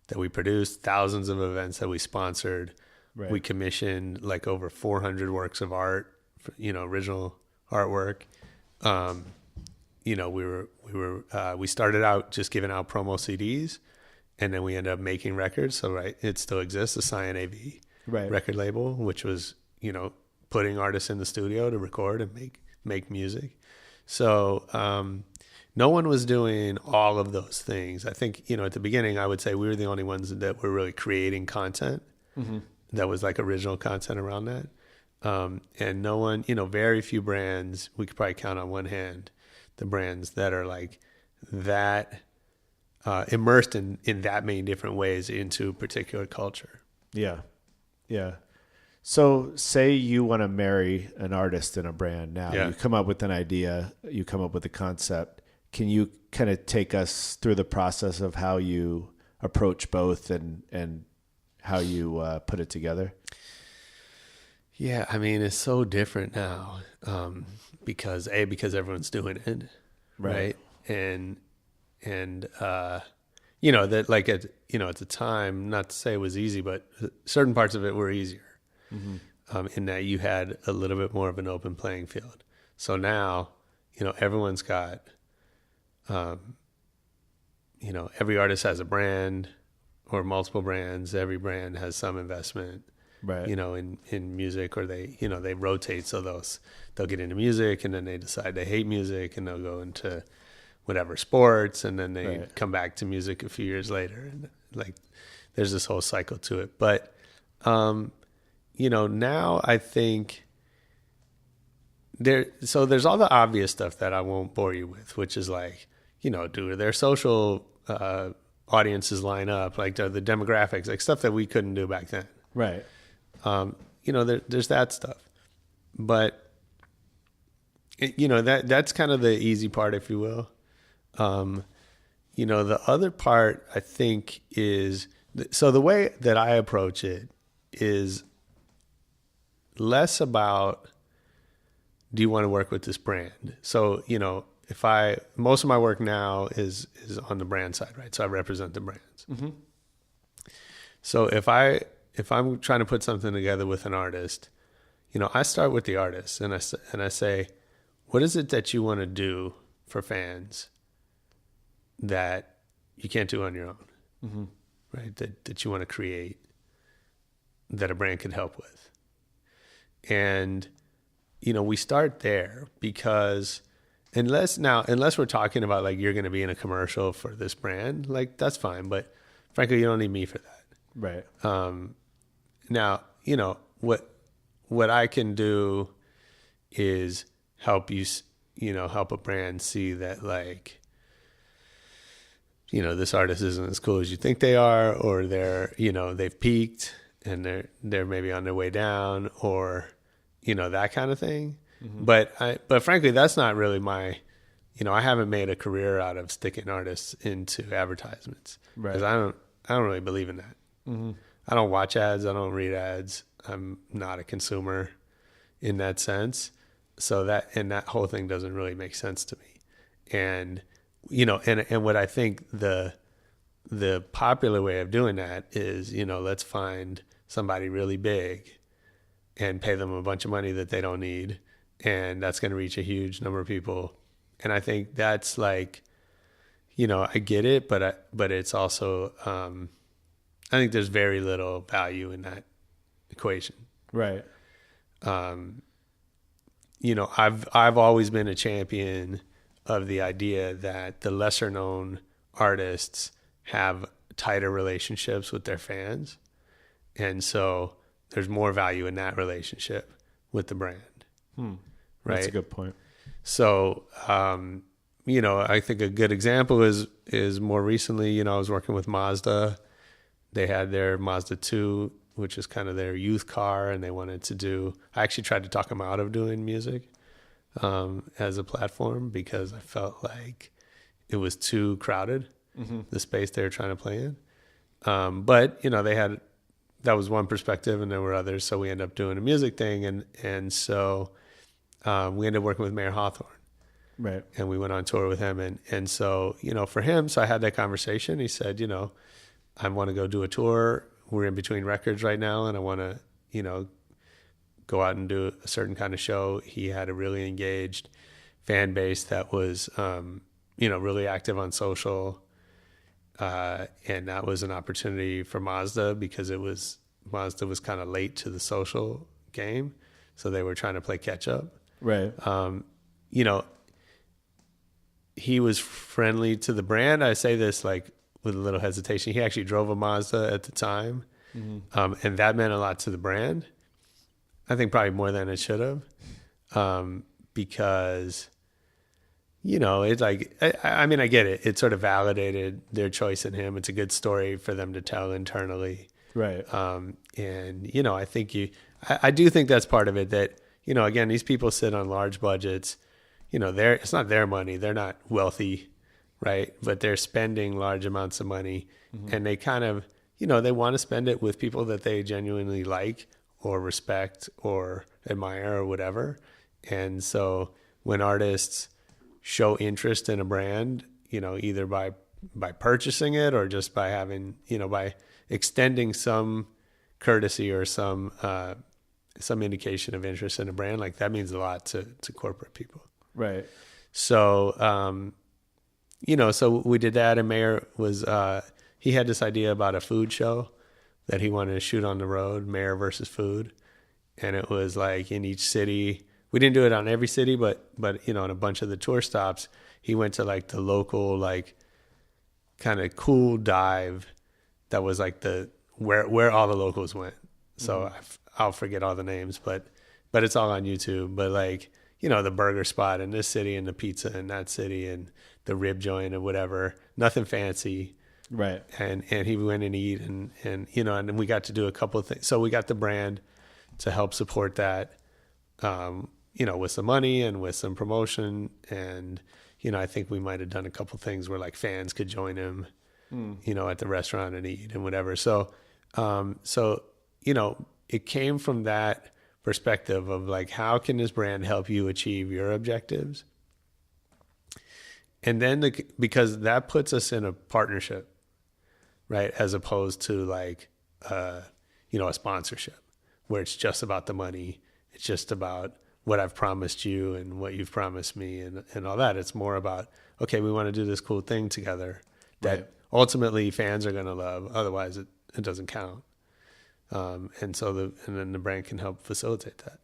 that we produced, thousands of events that we sponsored. Right. We commissioned over 400 works of art, original artwork. We started out just giving out promo CDs, and then we ended up making records. So it still exists, the Scion AV record label, which was, putting artists in the studio to record and make music. So no one was doing all of those things. I think, at the beginning, I would say we were the only ones that were really creating content that was original content around that. And no one, very few brands, we could probably count on one hand the brands that are that immersed in that many different ways into a particular culture. Yeah. Yeah. So say you want to marry an artist in a brand now. Yeah. You come up with an idea, you come up with a concept. Can you kind of take us through the process of how you approach both and how you put it together? Yeah, I mean, it's so different now because everyone's doing it, right? And that at the time, not to say it was easy, but certain parts of it were easier. Mm-hmm. in that you had a little bit more of an open playing field. So now, everyone's got, every artist has a brand or multiple brands. Every brand has some investment, Right. in music, or they rotate. So they'll get into music and then they decide they hate music and they'll go into whatever sports, and then they come back to music a few years later. And like, there's this whole cycle to it. But, now I think there's all the obvious stuff that I won't bore you with, which is like, do their social audiences line up? Like, the demographics, like stuff that we couldn't do back then. Right. There's that stuff. But, that's kind of the easy part, if you will. The other part, I think, is, so the way that I approach it is less about, do you want to work with this brand? So, most of my work now is on the brand side, right? So I represent the brands. Mm-hmm. So if I'm trying to put something together with an artist, I start with the artist and I say, what is it that you want to do for fans that you can't do on your own, Mm-hmm. right? That you want to create, that a brand could help with. And, we start there, because unless we're talking about like, you're going to be in a commercial for this brand, like that's fine. But frankly, you don't need me for that. Right. Now, what I can do is help you, help a brand see that, like, this artist isn't as cool as you think they are, or they're, they've peaked and they're maybe on their way down, or, that kind of thing. Mm-hmm. But frankly, that's not really my, I haven't made a career out of sticking artists into advertisements, because I don't really believe in that. Mm-hmm. I don't watch ads. I don't read ads. I'm not a consumer in that sense. So that whole thing doesn't really make sense to me. And, and what I think the popular way of doing that is, let's find somebody really big and pay them a bunch of money that they don't need. And that's going to reach a huge number of people. And I think that's like, I get it, but it's also, I think there's very little value in that equation. Right. I've always been a champion of the idea that the lesser known artists have tighter relationships with their fans. And so there's more value in that relationship with the brand. Right. That's a good point. So, I think a good example is more recently, I was working with Mazda. They had their Mazda 2, which is kind of their youth car, and they wanted to do, I actually tried to talk them out of doing music as a platform, because I felt like it was too crowded, the space they were trying to play in. But, that was one perspective, and there were others. So we ended up doing a music thing. And so we ended up working with Mayer Hawthorne. Right. And we went on tour with him. And so, for him, so I had that conversation. He said, I want to go do a tour. We're in between records right now, and I want to, go out and do a certain kind of show. He had a really engaged fan base that was, really active on social. And that was an opportunity for Mazda, because Mazda was kind of late to the social game. So they were trying to play catch up. Right. He was friendly to the brand. I say this like with a little hesitation. He actually drove a Mazda at the time. Mm-hmm. And that meant a lot to the brand. I think probably more than it should have. Because, it's like, I mean, I get it. It sort of validated their choice in him. It's a good story for them to tell internally. Right. And, I think I do think that's part of it, that, again, these people sit on large budgets. It's not their money. They're not wealthy, right? But they're spending large amounts of money, and they kind of, they want to spend it with people that they genuinely like or respect or admire or whatever. And so when artists show interest in a brand, either by purchasing it or just by having, by extending some courtesy or some, some indication of interest in a brand, like that means a lot to corporate people. Right. So, so we did that, and Mayer was, he had this idea about a food show that he wanted to shoot on the road, Mayer versus Food. And it was like in each city, we didn't do it on every city, but in a bunch of the tour stops, he went to like the local, like kind of cool dive that was like where all the locals went. So I'll forget all the names, but it's all on YouTube. But like, the burger spot in this city and the pizza in that city and the rib joint or whatever, nothing fancy. Right. And he went and eat and then we got to do a couple of things. So we got the brand to help support that, with some money and with some promotion. And, I think we might've done a couple of things where like fans could join him, at the restaurant and eat and whatever. So, it came from that perspective of like, how can this brand help you achieve your objectives? And then because that puts us in a partnership, right? As opposed to like, a sponsorship where it's just about the money. It's just about what I've promised you and what you've promised me and all that. It's more about, okay, we want to do this cool thing together that ultimately fans are going to love. Otherwise it doesn't count. And then the brand can help facilitate that.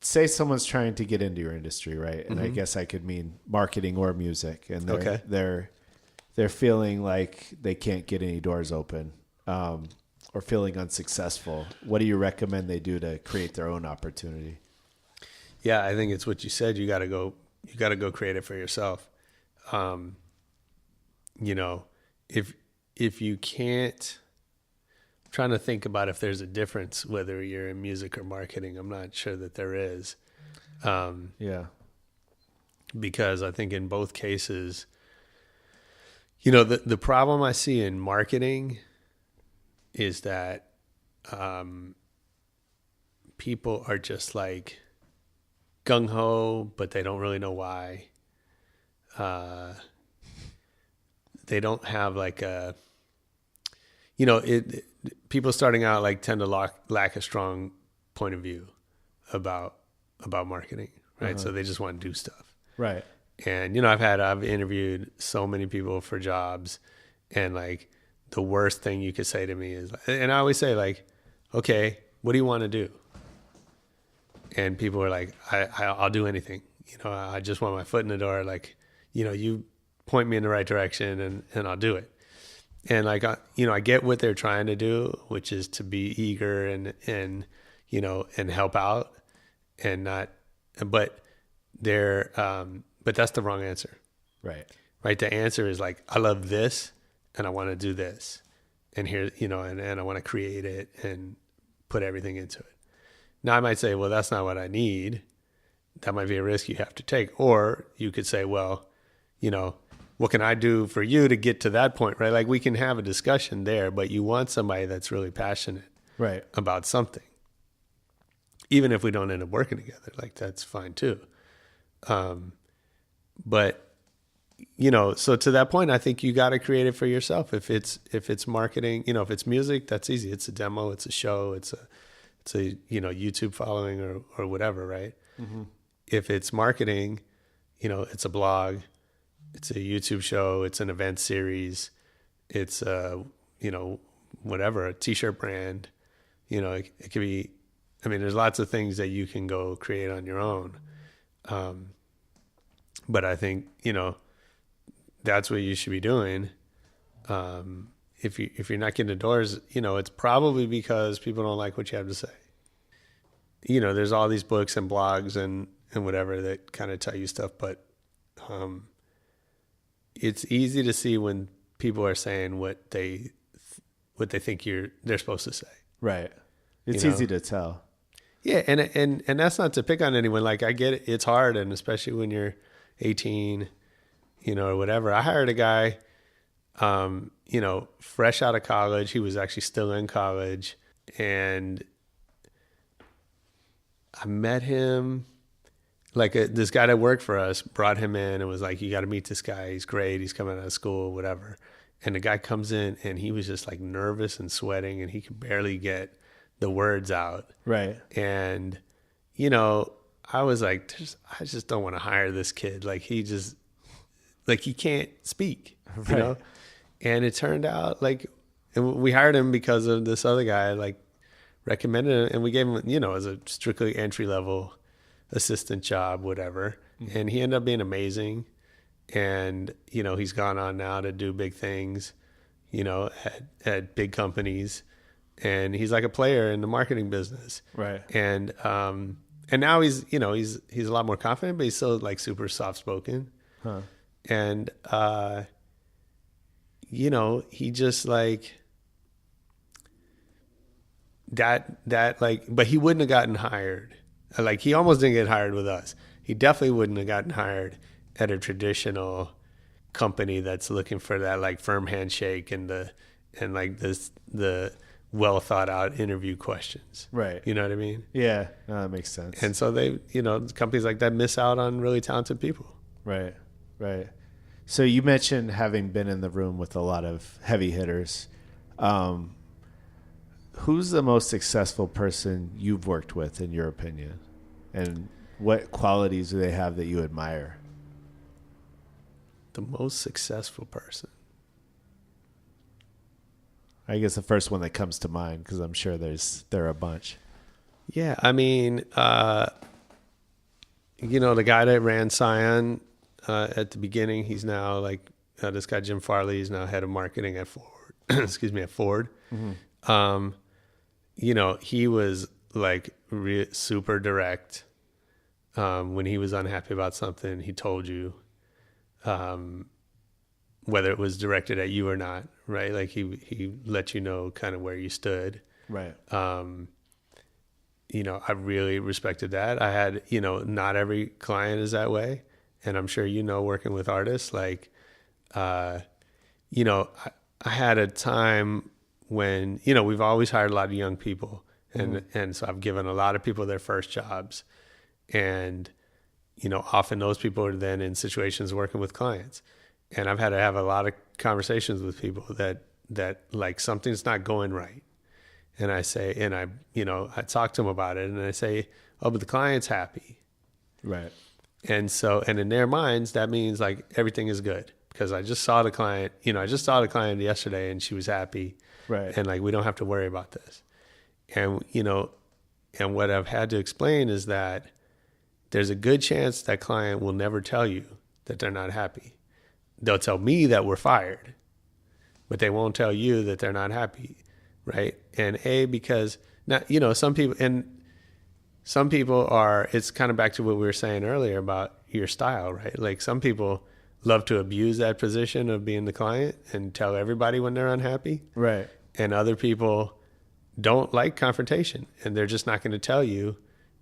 Say someone's trying to get into your industry, right? And I guess I could mean marketing or music, and they're feeling like they can't get any doors open, or feeling unsuccessful. What do you recommend they do to create their own opportunity? Yeah, I think it's what you said. You got to go create it for yourself. If you can't, I'm trying to think about if there's a difference whether you're in music or marketing. I'm not sure that there is. Because I think in both cases, the problem I see in marketing is that people are just like gung-ho, but they don't really know why. They don't have like a, people starting out like tend to lack a strong point of view about marketing, right? So they just want to do stuff. Right. And, I've interviewed so many people for jobs, and like the worst thing you could say to me is, and I always say like, okay, what do you want to do? And people are like, I'll do anything. I just want my foot in the door. Like, you point me in the right direction and I'll do it. And like, I get what they're trying to do, which is to be eager and help out and not, but that's the wrong answer. Right. The answer is like, I love this and I want to do this, and here, and I want to create it and put everything into it. Now I might say, well, that's not what I need. That might be a risk you have to take. Or you could say, well, what can I do for you to get to that point, right? Like we can have a discussion there, but you want somebody that's really passionate about something. Even if we don't end up working together, like that's fine too. But so to that point, I think you got to create it for yourself. If it's marketing, if it's music, that's easy. It's a demo, it's a show, it's a YouTube following or whatever, right? Mm-hmm. If it's marketing, it's a blog, it's a YouTube show, it's an event series, it's whatever, a t-shirt brand, it could be, there's lots of things that you can go create on your own. But I think, that's what you should be doing. If you're not getting the doors, it's probably because people don't like what you have to say. There's all these books and blogs and whatever that kind of tell you stuff, but it's easy to see when people are saying what they think they're supposed to say. Right. It's easy to tell. Yeah, and that's not to pick on anyone. Like I get it, it's hard, and especially when you're 18, or whatever. I hired a guy, fresh out of college. He was actually still in college, and I met him. Like this guy that worked for us brought him in and was like, you got to meet this guy. He's great. He's coming out of school, whatever. And the guy comes in and he was just like nervous and sweating, and he could barely get the words out. Right. And, you know, I was like, I just don't want to hire this kid. Like he can't speak, you know? And it turned out like, and we hired him because of this other guy, like recommended him, and we gave him, you know, as a strictly entry level assistant job, whatever. And he ended up being amazing. And, you know, he's gone on now to do big things, you know, at big companies. And he's like a player in the marketing business. Right. And now he's, you know, he's a lot more confident, but he's still like super soft spoken. Huh. And, you know, he just like that like, but he wouldn't have gotten hired. Like he almost didn't get hired with us. He definitely wouldn't have gotten hired at a traditional company that's looking for that like firm handshake and the well thought out interview questions. Right. You know what I mean? Yeah. No, that makes sense. And so they, you know, companies like that miss out on really talented people. Right. Right. So you mentioned having been in the room with a lot of heavy hitters. Who's the most successful person you've worked with, in your opinion? And what qualities do they have that you admire? The most successful person. I guess the first one that comes to mind, because I'm sure there are a bunch. Yeah, I mean, you know, the guy that ran Scion at the beginning, he's now like this guy Jim Farley. He's now head of marketing at Ford. Excuse me, at Ford. Mm-hmm. You know, he was like super direct. When he was unhappy about something, he told you, whether it was directed at you or not, right? Like he let you know kind of where you stood. Right. You know, I really respected that. I had, you know, not every client is that way. And I'm sure, you know, working with artists, like, you know, I had a time when, you know, we've always hired a lot of young people. And so I've given a lot of people their first jobs. And, you know, often those people are then in situations working with clients. And I've had to have a lot of conversations with people that like something's not going right. And I say, and I talk to them about it and I say, oh, but the client's happy. Right. And so, and in their minds, that means like everything is good because I just saw the client, you know, I just saw the client yesterday and she was happy. Right. And like, we don't have to worry about this. And, you know, and what I've had to explain is that there's a good chance that client will never tell you that they're not happy. They'll tell me that we're fired, but they won't tell you that they're not happy. Right. And because now, you know, some people are, it's kind of back to what we were saying earlier about your style, right? Like some people love to abuse that position of being the client and tell everybody when they're unhappy. Right. And other people don't like confrontation and they're just not going to tell you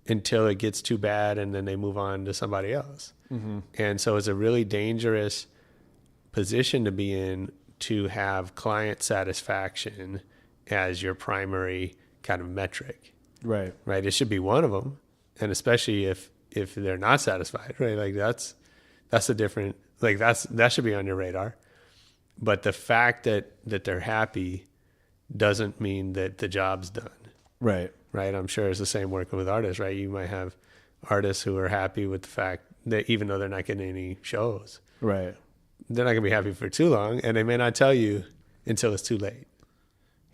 until it gets too bad and then they move on to somebody else. Mm-hmm. And so it's a really dangerous position to be in to have client satisfaction as your primary kind of metric. Right. Right. It should be one of them. And especially if they're not satisfied, right? Like that's a different, like that should be on your radar. But the fact that they're happy doesn't mean that the job's done. Right. Right. I'm sure it's the same working with artists, right? You might have artists who are happy with the fact that even though they're not getting any shows, right, they're not gonna be happy for too long and they may not tell you until it's too late.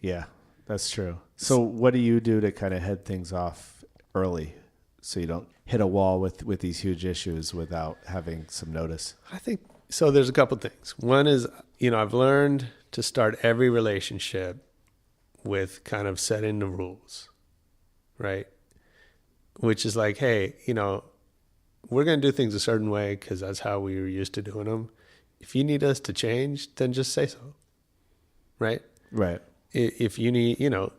Yeah, that's true. So what do you do to kind of head things off early so you don't hit a wall with these huge issues without having some notice? I think so. There's a couple things. One is, you know, I've learned to start every relationship with kind of setting the rules, right? Which is like, hey, you know, we're going to do things a certain way because that's how we were used to doing them. If you need us to change, then just say so, right? Right. If you need, you know,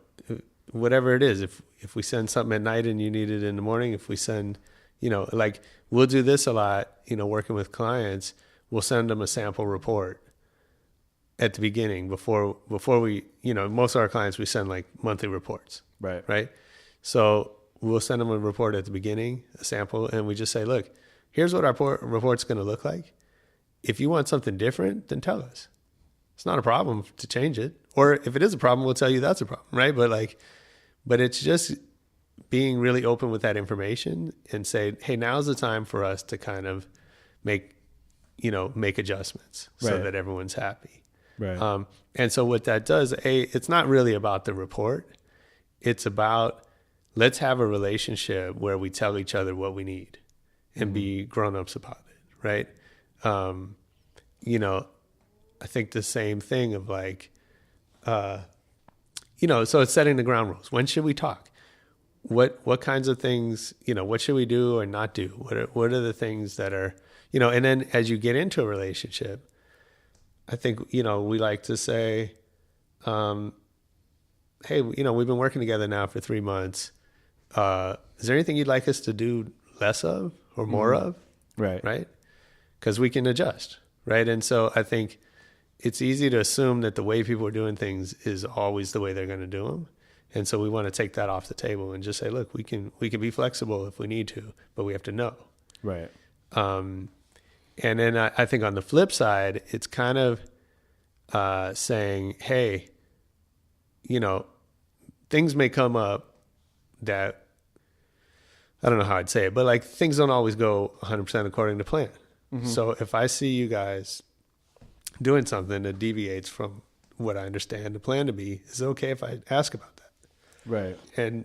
whatever it is, if we send something at night and you need it in the morning, if we send, you know, like we'll do this a lot, you know, working with clients, we'll send them a sample report at the beginning before we, you know, most of our clients, we send like monthly reports. Right. Right. So we'll send them a report at the beginning, a sample, and we just say, look, here's what our report's going to look like. If you want something different, then tell us. It's not a problem to change it. Or if it is a problem, we'll tell you that's a problem, right? But like, but it's just being really open with that information and say, hey, now's the time for us to kind of make adjustments so that everyone's happy. Right. And so what that does, it's not really about the report. It's about, let's have a relationship where we tell each other what we need and be grown-ups about it, right? I think the same thing of like, so it's setting the ground rules. When should we talk? What kinds of things, what should we do or not do? What are the things that are, and then as you get into a relationship, I think, we like to say, hey, we've been working together now for 3 months. Is there anything you'd like us to do less of or more of? Right. Right. Because we can adjust. Right. And so I think it's easy to assume that the way people are doing things is always the way they're going to do them. And so we want to take that off the table and just say, look, we can be flexible if we need to, but we have to know. Right. And then I think on the flip side, it's kind of saying, hey, things may come up that, I don't know how I'd say it, but like things don't always go 100% according to plan. Mm-hmm. So if I see you guys doing something that deviates from what I understand the plan to be, is it okay if I ask about that? Right. And,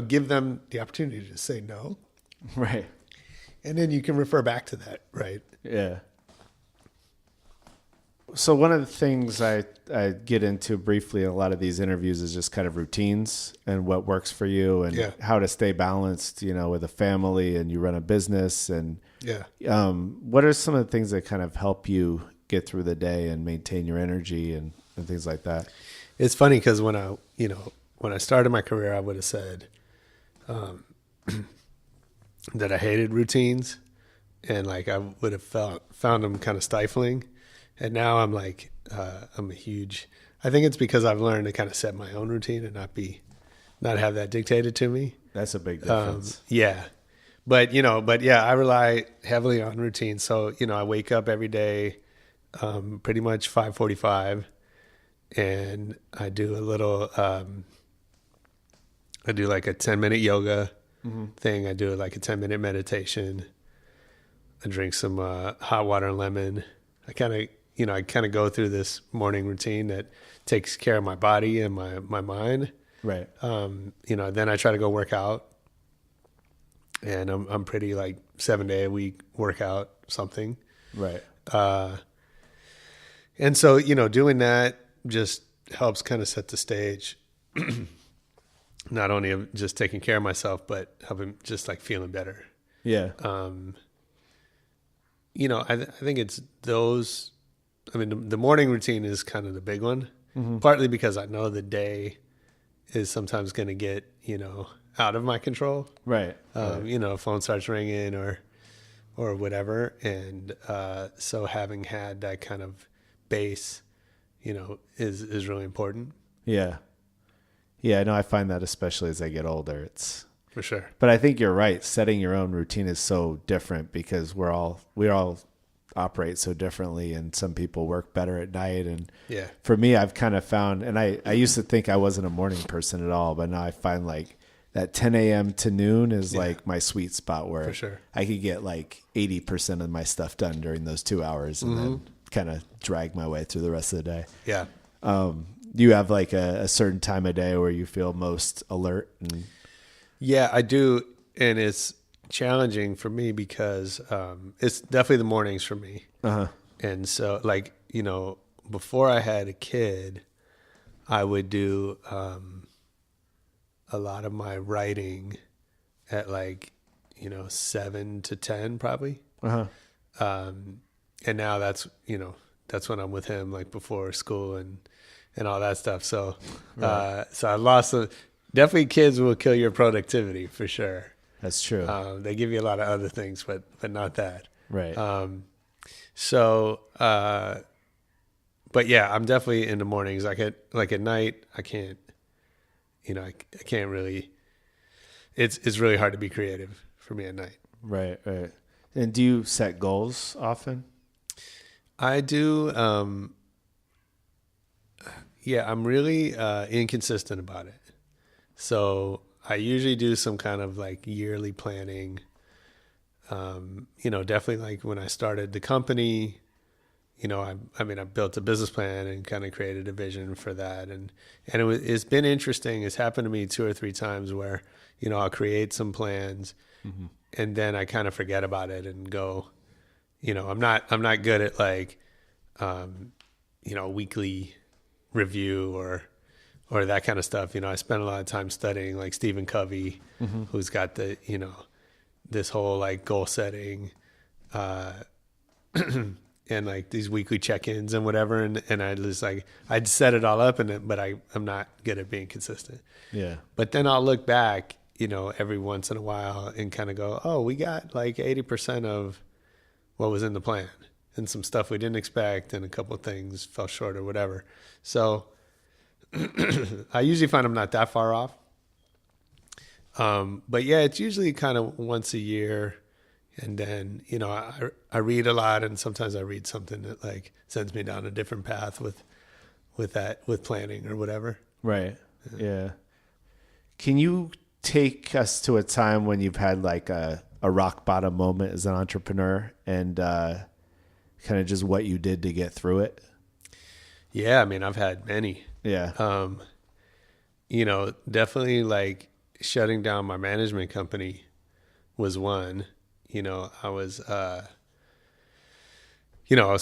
give them the opportunity to say no. Right. And then you can refer back to that, right? Yeah. So one of the things I get into briefly in a lot of these interviews is just kind of routines and what works for you and how to stay balanced, with a family and you run a business. And what are some of the things that kind of help you get through the day and maintain your energy and things like that? It's funny because when I started my career, I would have said that I hated routines and like I would have found them kind of stifling. And now I'm like, I'm a huge, I think it's because I've learned to kind of set my own routine and not have that dictated to me. That's a big difference. But I rely heavily on routine. So, I wake up every day, pretty much 5:45 and I do a little, I do like a 10-minute yoga thing. I do like a 10-minute meditation. I drink some hot water and lemon. I kind of go through this morning routine that takes care of my body and my mind. Right. Then I try to go work out, and I'm pretty like 7-day a week workout something. Right. And so, doing that just helps kind of set the stage, not only of just taking care of myself, but helping just like feeling better. Yeah. I think it's those. I mean, the morning routine is kind of the big one, partly because I know the day is sometimes going to get, out of my control. Right. Phone starts ringing or whatever. And so having had that kind of base, is really important. Yeah. Yeah, no, I find that especially as I get older, it's for sure. But I think you're right. Setting your own routine is so different because we all operate so differently, and some people work better at night. And for me, I've kind of found, and I used to think I wasn't a morning person at all, but now I find like that 10 a.m. to noon is like my sweet spot where for sure. I could get like 80% of my stuff done during those 2 hours and then kind of drag my way through the rest of the day. Yeah. Do you have like a certain time of day where you feel most alert? Yeah, I do. And it's challenging for me because it's definitely the mornings for me. Uh-huh. And so like, before I had a kid, I would do a lot of my writing at like, 7 to 10 probably. Uh-huh. And now that's when I'm with him, like before school and all that stuff. So, so I lost definitely kids will kill your productivity for sure. That's true. They give you a lot of other things, but not that. Right. But yeah, I'm definitely in the mornings. Like at night, I can't, I can't really, it's really hard to be creative for me at night. Right. Right. And do you set goals often? I do. I'm really inconsistent about it. So I usually do some kind of like yearly planning. Definitely like when I started the company, I built a business plan and kind of created a vision for that. And it's been interesting. It's happened to me 2 or 3 times where, I'll create some plans and then I kind of forget about it and go, I'm not good at like, weekly review or that kind of stuff. I spent a lot of time studying like Stephen Covey, who's got the, this whole like goal setting, and like these weekly check-ins and whatever. And I just like, I'd set it all up but I'm not good at being consistent. Yeah. But then I'll look back, every once in a while and kind of go, oh, we got like 80% of what was in the plan and some stuff we didn't expect and a couple of things fell short or whatever. So I usually find I'm not that far off. But yeah, it's usually kind of once a year. And then, I read a lot and sometimes I read something that like sends me down a different path with planning or whatever. Right. Yeah. Can you take us to a time when you've had like a rock bottom moment as an entrepreneur and kind of just what you did to get through it? Yeah. I mean, I've had many. Yeah. Definitely like shutting down my management company was one. I was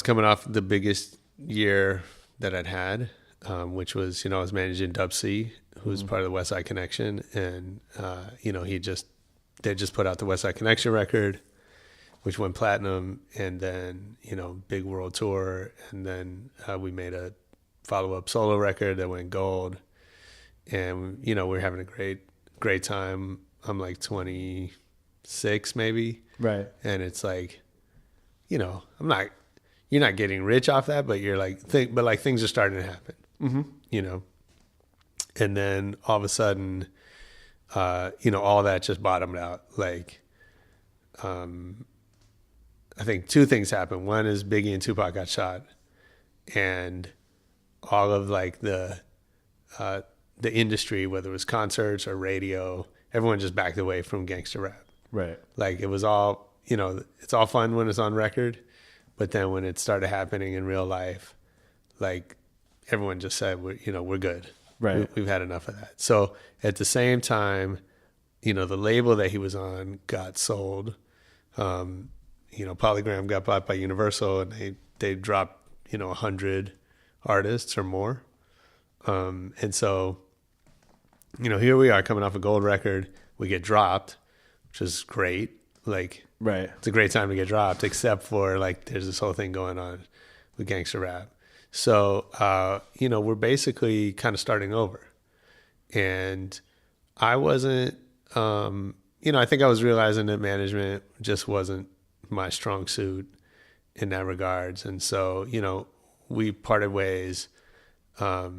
coming off the biggest year that I'd had, which was, I was managing Dub C, who was part of the Westside Connection. And, they just put out the Westside Connection record, which went platinum, and then, big world tour. And then we made a follow-up solo record that went gold. And, we're having a great time. I'm like 26 maybe. Right. And it's like, you're not getting rich off that, but you're like, things are starting to happen, and then all of a sudden, all that just bottomed out. Like, I think 2 things happened. One is Biggie and Tupac got shot, and all of like the industry, whether it was concerts or radio, everyone just backed away from gangster rap. Right. Like it was all, it's all fun when it's on record, but then when it started happening in real life, like everyone just said, we're good. Right. We've had enough of that. So at the same time, the label that he was on got sold. Polygram got bought by Universal and they dropped, 100 artists or more. And so, here we are coming off a gold record, we get dropped, which is great. Like, right. It's a great time to get dropped, except for like, there's this whole thing going on with gangster rap. So, we're basically kind of starting over. And I wasn't, I think I was realizing that management just wasn't my strong suit in that regards. And so, we parted ways. I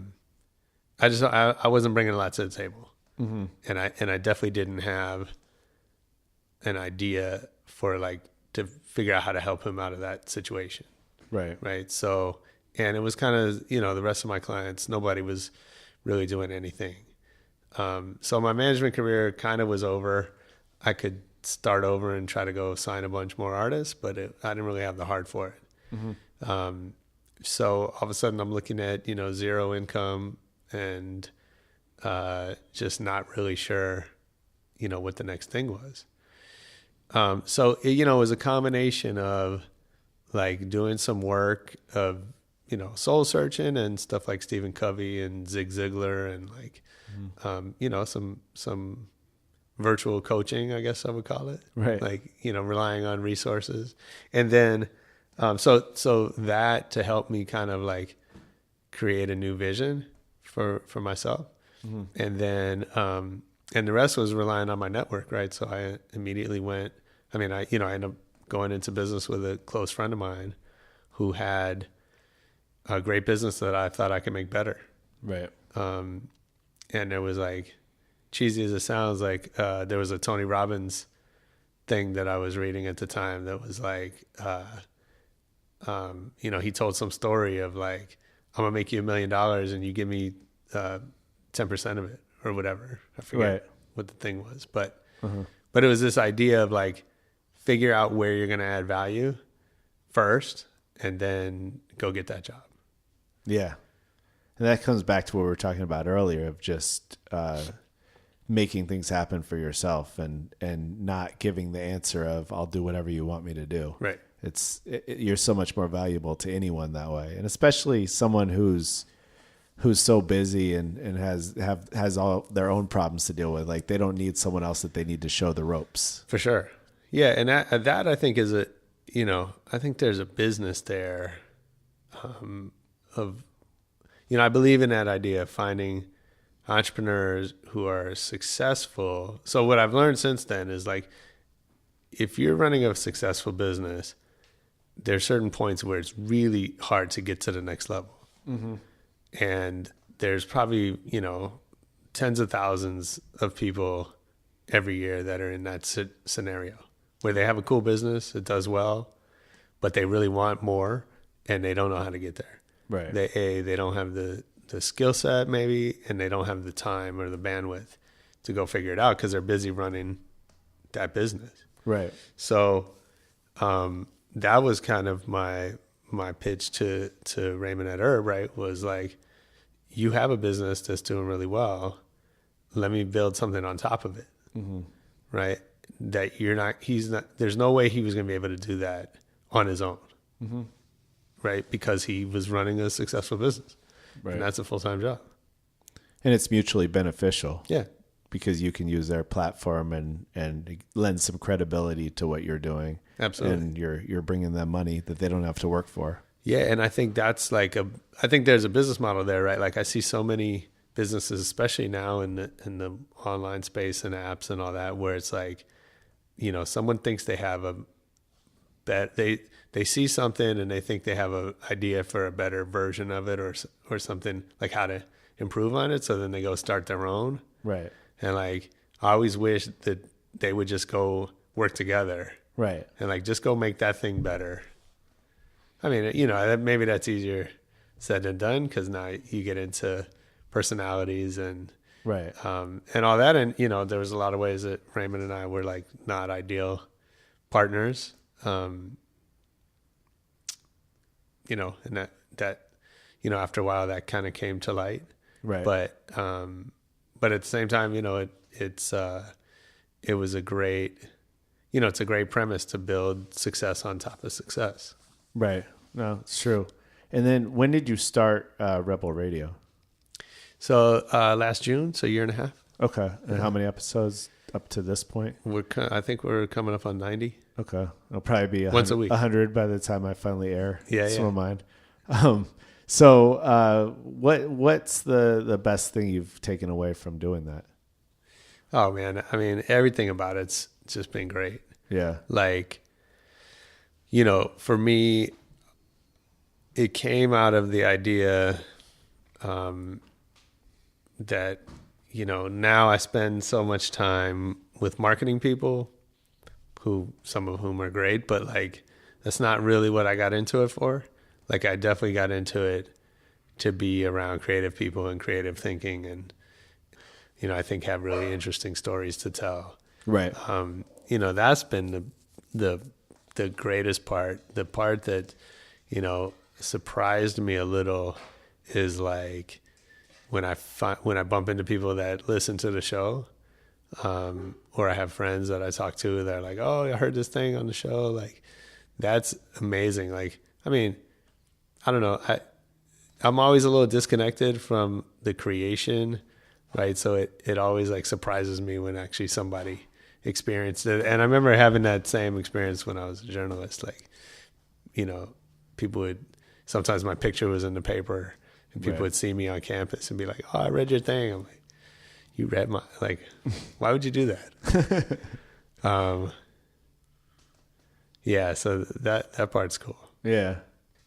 wasn't bringing a lot to the table. Mm-hmm. And I definitely didn't have an idea for like to figure out how to help him out of that situation. Right. So, and it was kind of, the rest of my clients, nobody was really doing anything. So my management career kind of was over. I could start over and try to go sign a bunch more artists, but I didn't really have the heart for it. Mm-hmm. So all of a sudden I'm looking at, 0 income and just not really sure, what the next thing was. So, it was a combination of like doing some work of, soul searching and stuff like Stephen Covey and Zig Ziglar and like, some virtual coaching, I guess I would call it. Right. Like, relying on resources. And then, so that to help me kind of like create a new vision for myself. Mm-hmm. And then, and the rest was relying on my network, right? So I immediately I ended up going into business with a close friend of mine who had a great business that I thought I could make better. Right. And it was like, cheesy as it sounds, like there was a Tony Robbins thing that I was reading at the time that was like, he told some story of like, I'm gonna make you $1 million and you give me 10% of it or whatever. I forget Right. what the thing was, but it was this idea of like figure out where you're going to add value first and then go get that job. Yeah. And that comes back to what we were talking about earlier of just making things happen for yourself and not giving the answer of I'll do whatever you want me to do. Right. You're so much more valuable to anyone that way. And especially someone who's so busy and has all their own problems to deal with. Like they don't need someone else that they need to show the ropes. For sure. Yeah. And that I think is I think there's a business there of, I believe in that idea of finding entrepreneurs who are successful. So what I've learned since then is like, if you're running a successful business, there's certain points where it's really hard to get to the next level. Mm-hmm. And there's probably, tens of thousands of people every year that are in that scenario where they have a cool business, it does well, but they really want more and they don't know how to get there. Right. They don't have the skill set maybe, and they don't have the time or the bandwidth to go figure it out because they're busy running that business. Right. So that was kind of my pitch to Raymond at Urb, right? Was like, you have a business that's doing really well. Let me build something on top of it. Mm-hmm. Right? That there's no way he was going to be able to do that on his own. Mm-hmm. Right? Because he was running a successful business. Right. And that's a full-time job. And it's mutually beneficial. Yeah. Because you can use their platform and lend some credibility to what you're doing. Absolutely. And you're bringing them money that they don't have to work for. Yeah, and I think that's I think there's a business model there, right? Like I see so many businesses, especially now in the online space and apps and all that, where it's like, someone thinks they have they see something and they think they have an idea for a better version of it or something, like how to improve on it. So then they go start their own. Right. And like, I always wish that they would just go work together. Right. And like, just go make that thing better. I mean, maybe that's easier said than done because now you get into personalities and right. And all that. And, there was a lot of ways that Raymond and I were like not ideal partners. And that after a while that kind of came to light. Right. But at the same time, it was a great, it's a great premise to build success on top of success. Right. No, it's true. And then when did you start Rebel Radio? So last June, so a year and a half. Okay. And how many episodes up to this point? I think we're coming up on 90. Okay. It'll probably be once a week. 100 by the time I finally air. Yeah, some of mine. So what's the best thing you've taken away from doing that? Oh man, I mean, everything about it's just been great. Yeah. Like, for me, it came out of the idea that, now I spend so much time with marketing people some of whom are great, but like, that's not really what I got into it for. Like, I definitely got into it to be around creative people and creative thinking and, I think have really interesting stories to tell. Right. That's been the greatest part. The part that, surprised me a little is like when I bump into people that listen to the show, or I have friends that I talk to that are like, oh, I heard this thing on the show. Like, that's amazing. Like, I mean, I don't know. I'm always a little disconnected from the creation, right? So it always like surprises me when actually somebody experienced it. And I remember having that same experience when I was a journalist. Like, people would, sometimes my picture was in the paper and people would see me on campus and be like, oh, I read your thing. I'm like, you read my, like, why would you do that? Yeah. So that part's cool. Yeah.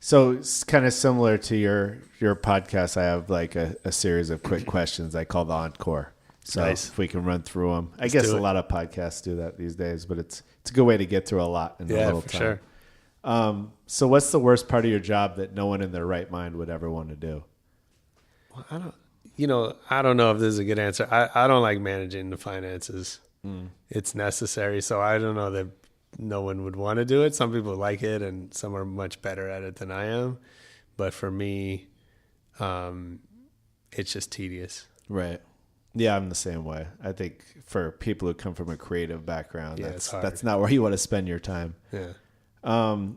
So it's kind of similar to your podcast. I have like a series of quick questions I call the Encore. So nice. If we can run through them, I guess a lot of podcasts do that these days, but it's a good way to get through a lot in a little time. Sure. So what's the worst part of your job that no one in their right mind would ever want to do? Well, I don't know if this is a good answer. I don't like managing the finances. It's necessary. So I don't know that no one would want to do it. Some people like it and some are much better at it than I am. But for me, it's just tedious. Right. Yeah, I'm the same way. I think for people who come from a creative background, that's not where you want to spend your time. Yeah.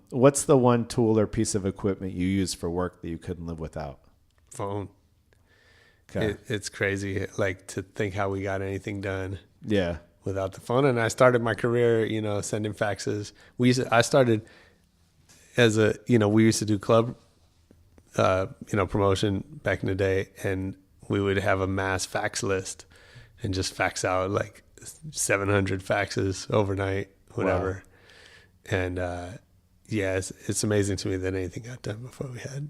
What's the one tool or piece of equipment you use for work that you couldn't live without? Phone. Okay. It's crazy, like, to think how we got anything done. Yeah. Without the phone. And I started my career, sending faxes. I started as we used to do club, promotion back in the day, and we would have a mass fax list and just fax out like 700 faxes overnight, whatever. Wow. And it's amazing to me that anything got done before we had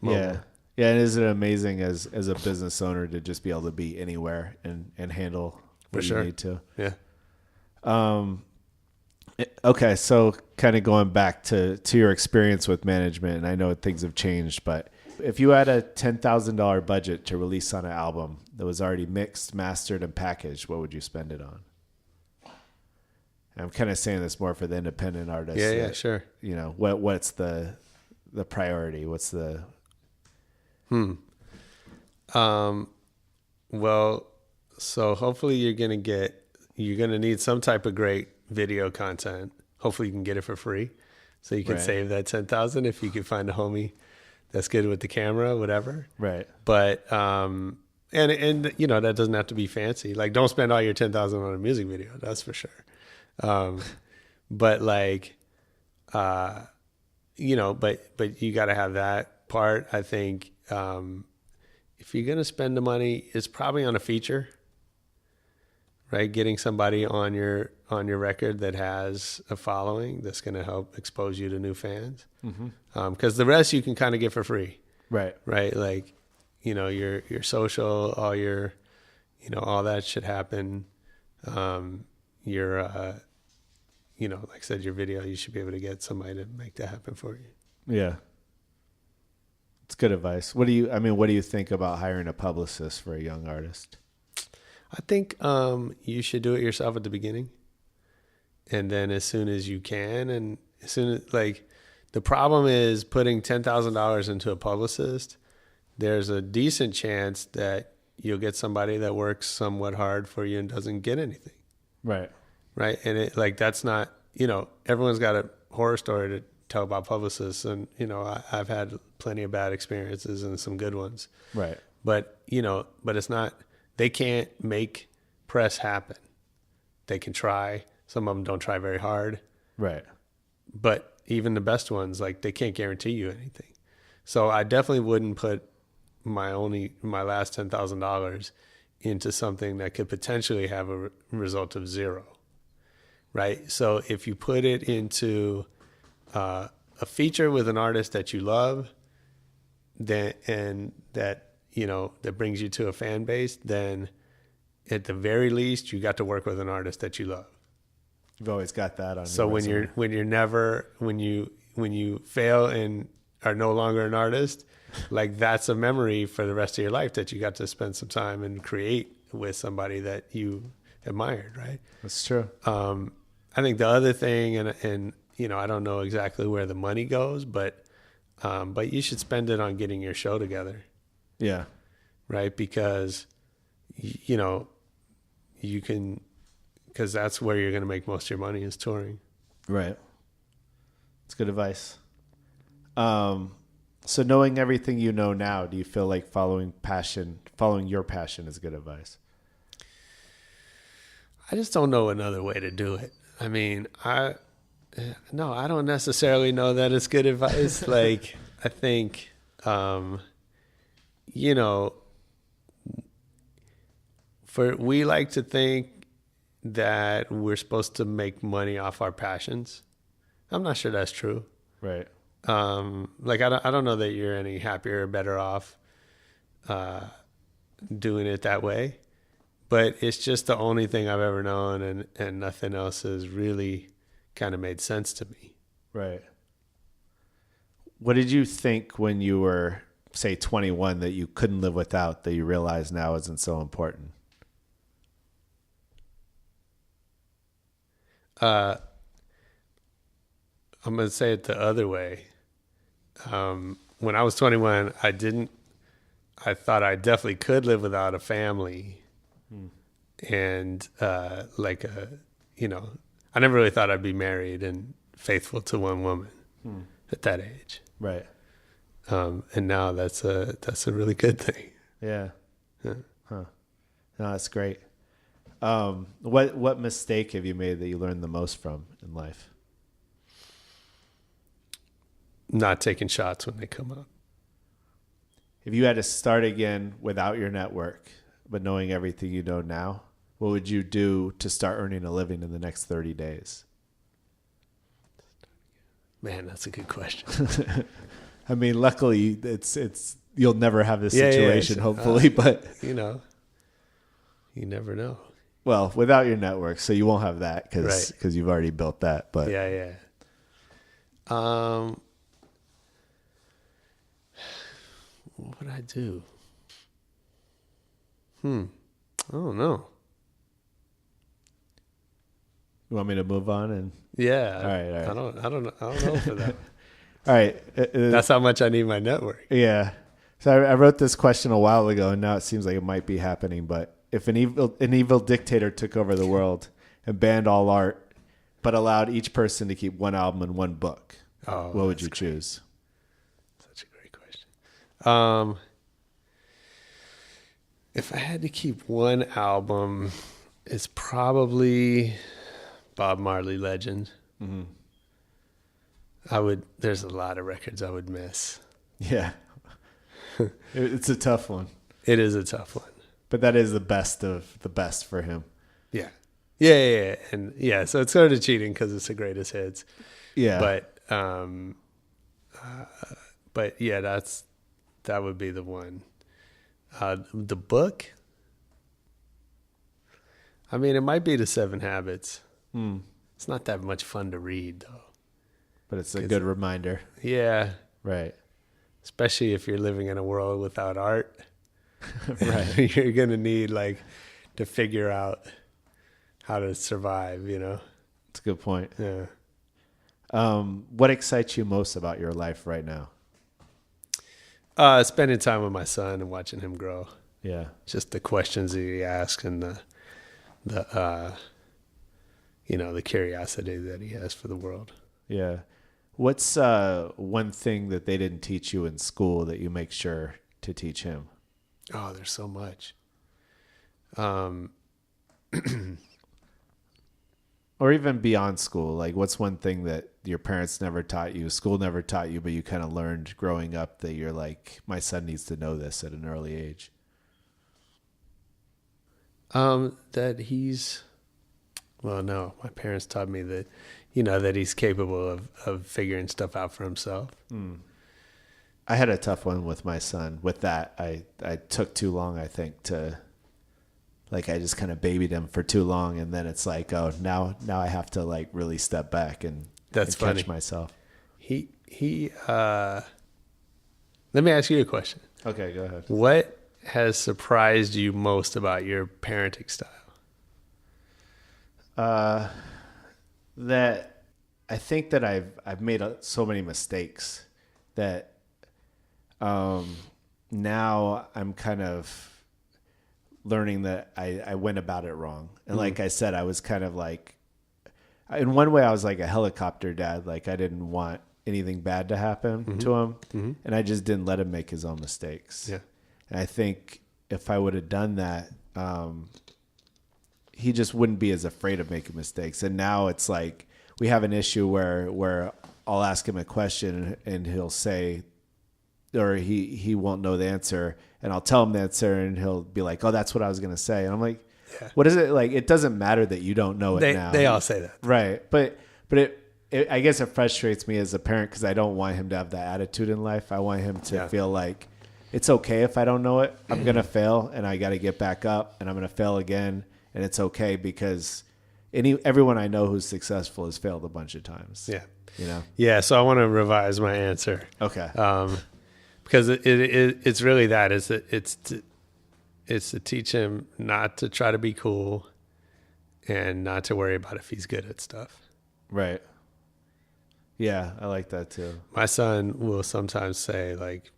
mobile. Yeah. Yeah. And isn't it amazing as a business owner to just be able to be anywhere and handle what you need to? Yeah. Okay. So kind of going back to your experience with management, and I know things have changed, but if you had a $10,000 budget to release on an album that was already mixed, mastered, and packaged, what would you spend it on? And I'm kind of saying this more for the independent artists. Yeah, sure. What's the priority? What's the... Well, so hopefully you're going to need some type of great video content. Hopefully you can get it for free. So you can save that 10,000 if you can find a homie that's good with the camera, whatever. Right. But, and that doesn't have to be fancy. Like, don't spend all your 10,000 on a music video. That's for sure. But like, but you got to have that part. I think, if you're going to spend the money, it's probably on a feature, right? Getting somebody on your record that has a following that's going to help expose you to new fans. Mm-hmm. 'Cause the rest you can kind of get for free. Right. Right. Like, your social, all your, all that should happen. Your, like I said, your video, you should be able to get somebody to make that happen for you. Yeah. It's good advice. What do you think about hiring a publicist for a young artist? I think you should do it yourself at the beginning. And then as soon as you can, and as soon as, like, the problem is putting $10,000 into a publicist, there's a decent chance that you'll get somebody that works somewhat hard for you and doesn't get anything. Right. Right. And that's not, everyone's got a horror story to tell about publicists. And, I've had plenty of bad experiences and some good ones. Right. But it's not, they can't make press happen. They can try. Some of them don't try very hard. Right. But even the best ones, like, they can't guarantee you anything. So I definitely wouldn't put my last $10,000 into something that could potentially have a result of zero. Right. So if you put it into a feature with an artist that you love, that brings you to a fan base, then at the very least you got to work with an artist that you love. You've always got that on. So when you fail and are no longer an artist, like, that's a memory for the rest of your life that you got to spend some time and create with somebody that you admired. Right. That's true. I think the other thing, and I don't know exactly where the money goes, but you should spend it on getting your show together. Yeah. Right. Because, you can, because that's where you're going to make most of your money, is touring. Right. It's good advice. So knowing everything you know now, do you feel like following your passion is good advice? I just don't know another way to do it. I mean, I don't necessarily know that it's good advice. Like, I think, we like to think that we're supposed to make money off our passions. I'm not sure that's true. Right. Like, I don't know that you're any happier or better off doing it that way, but it's just the only thing I've ever known, and nothing else has really kind of made sense to me. Right. What did you think when you were say 21 that you couldn't live without that you realize now isn't so important? I'm going to say it the other way. When I was 21, I thought I definitely could live without a family. And I never really thought I'd be married and faithful to one woman at that age. Right. And now that's a really good thing. Yeah. Huh. No, that's great. What mistake have you made that you learned the most from in life? Not taking shots when they come up. If you had to start again without your network, but knowing everything you know now, what would you do to start earning a living in the next 30 days? Man, that's a good question. I mean, luckily it's you'll never have this situation, hopefully, but you never know. Well, without your network, so you won't have that because you've already built that. But yeah. What would I do? I don't know. You want me to move on? And yeah, all right. I don't know for that. All right, that's how much I need my network. Yeah. So I wrote this question a while ago, and now it seems like it might be happening. But if an evil dictator took over the world and banned all art, but allowed each person to keep one album and one book, what would you choose? Such a great question. If I had to keep one album, it's probably Bob Marley Legend. Mm-hmm. There's a lot of records I would miss. Yeah. It's a tough one. It is a tough one. But that is the best of the best for him. Yeah. Yeah. And yeah, so it's sort of cheating because it's the greatest hits. Yeah. But yeah, that would be the one. The book, I mean, it might be the 7 Habits. It's not that much fun to read, though. But it's a good reminder. Yeah. Right. Especially if you're living in a world without art. Right. You're going to need to figure out how to survive, That's a good point. Yeah. What excites you most about your life right now? Spending time with my son and watching him grow. Yeah. Just the questions that he asks and the curiosity that he has for the world. Yeah. What's one thing that they didn't teach you in school that you make sure to teach him? Oh, there's so much. Or even beyond school. What's one thing that your parents never taught you, school never taught you, but you kind of learned growing up that you're like, my son needs to know this at an early age? That he's... Well, no, my parents taught me that, that he's capable of figuring stuff out for himself. I had a tough one with my son. With that, I took too long, I think, to, I just kind of babied him for too long. And then it's now I have to really step back and catch myself. Let me ask you a question. Okay, go ahead. What has surprised you most about your parenting style? That I think that I've made so many mistakes that now I'm kind of learning that I went about it wrong. And like I said, I was kind of in one way I was like a helicopter dad. I didn't want anything bad to happen to him. And I just didn't let him make his own mistakes. Yeah. And I think if I would have done that, he just wouldn't be as afraid of making mistakes. And now it's we have an issue where I'll ask him a question and he'll say, or he won't know the answer, and I'll tell him the answer and he'll be like, oh, that's what I was going to say. And I'm like, yeah. What is it? It doesn't matter that you don't know it now. They all say that. Right. But it I guess it frustrates me as a parent because I don't want him to have that attitude in life. I want him to feel like it's okay if I don't know it. I'm going to fail and I got to get back up and I'm going to fail again. And it's okay because everyone I know who's successful has failed a bunch of times. Yeah. Yeah. So I want to revise my answer. Okay. because it's really that it's to teach him not to try to be cool and not to worry about if he's good at stuff. Right. Yeah, I like that too. My son will sometimes say, like,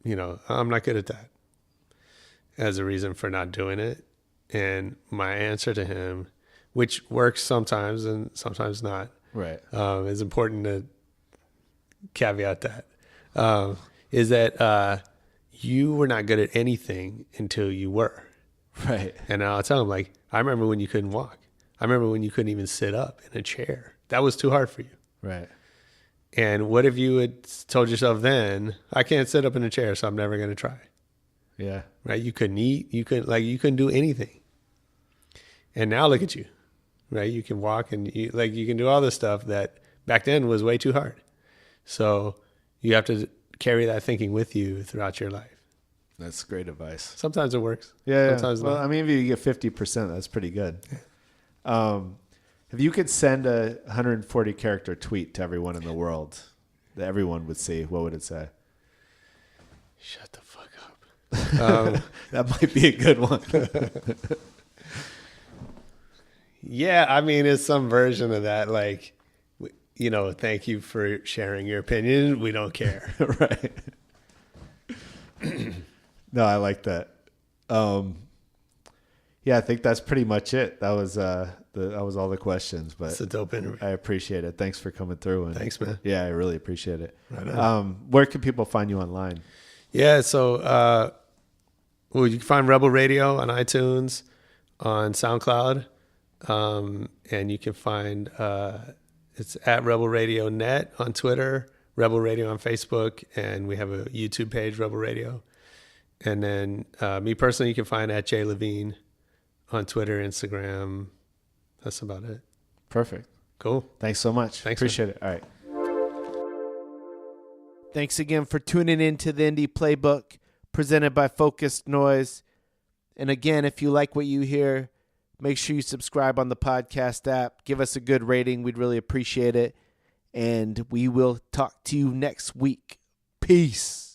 you know, I'm not good at that, as a reason for not doing it. And my answer to him, which works sometimes and sometimes not, right, is important to caveat that, is that you were not good at anything until you were. Right. And I'll tell him, like, I remember when you couldn't walk. I remember when you couldn't even sit up in a chair. That was too hard for you. Right. And what if you had told yourself then, I can't sit up in a chair, so I'm never going to try. Yeah. Right? You couldn't eat. You couldn't do anything. And now look at you, right? You can walk and you can do all this stuff that back then was way too hard. So you have to carry that thinking with you throughout your life. That's great advice. Sometimes it works. Yeah. Sometimes well, not. I mean, if you get 50%, that's pretty good. If you could send a 140 character tweet to everyone in the world that everyone would see, what would it say? Shut the fuck up. That might be a good one. Yeah, I mean, it's some version of that. Like, you know, thank you for sharing your opinion. We don't care. Right. No, I like that. Yeah, I think that's pretty much it. That was all the questions. But It's a dope interview. I appreciate it. Thanks for coming through. And Thanks, man. Yeah, I really appreciate it. Right on. Where can people find you online? Yeah, so you can find Rebel Radio on iTunes, on SoundCloud, and you can find it's at Rebel Radio Net on Twitter, Rebel Radio on Facebook, and we have a YouTube page, Rebel Radio. And then me personally, you can find at J Levine on Twitter, Instagram. That's about it. Perfect. Cool. Thanks so much. Thanks, Appreciate it. All right. Thanks again for tuning in to the Indie Playbook, presented by Focused Noise. And again, if you like what you hear, make sure you subscribe on the podcast app. Give us a good rating. We'd really appreciate it. And we will talk to you next week. Peace.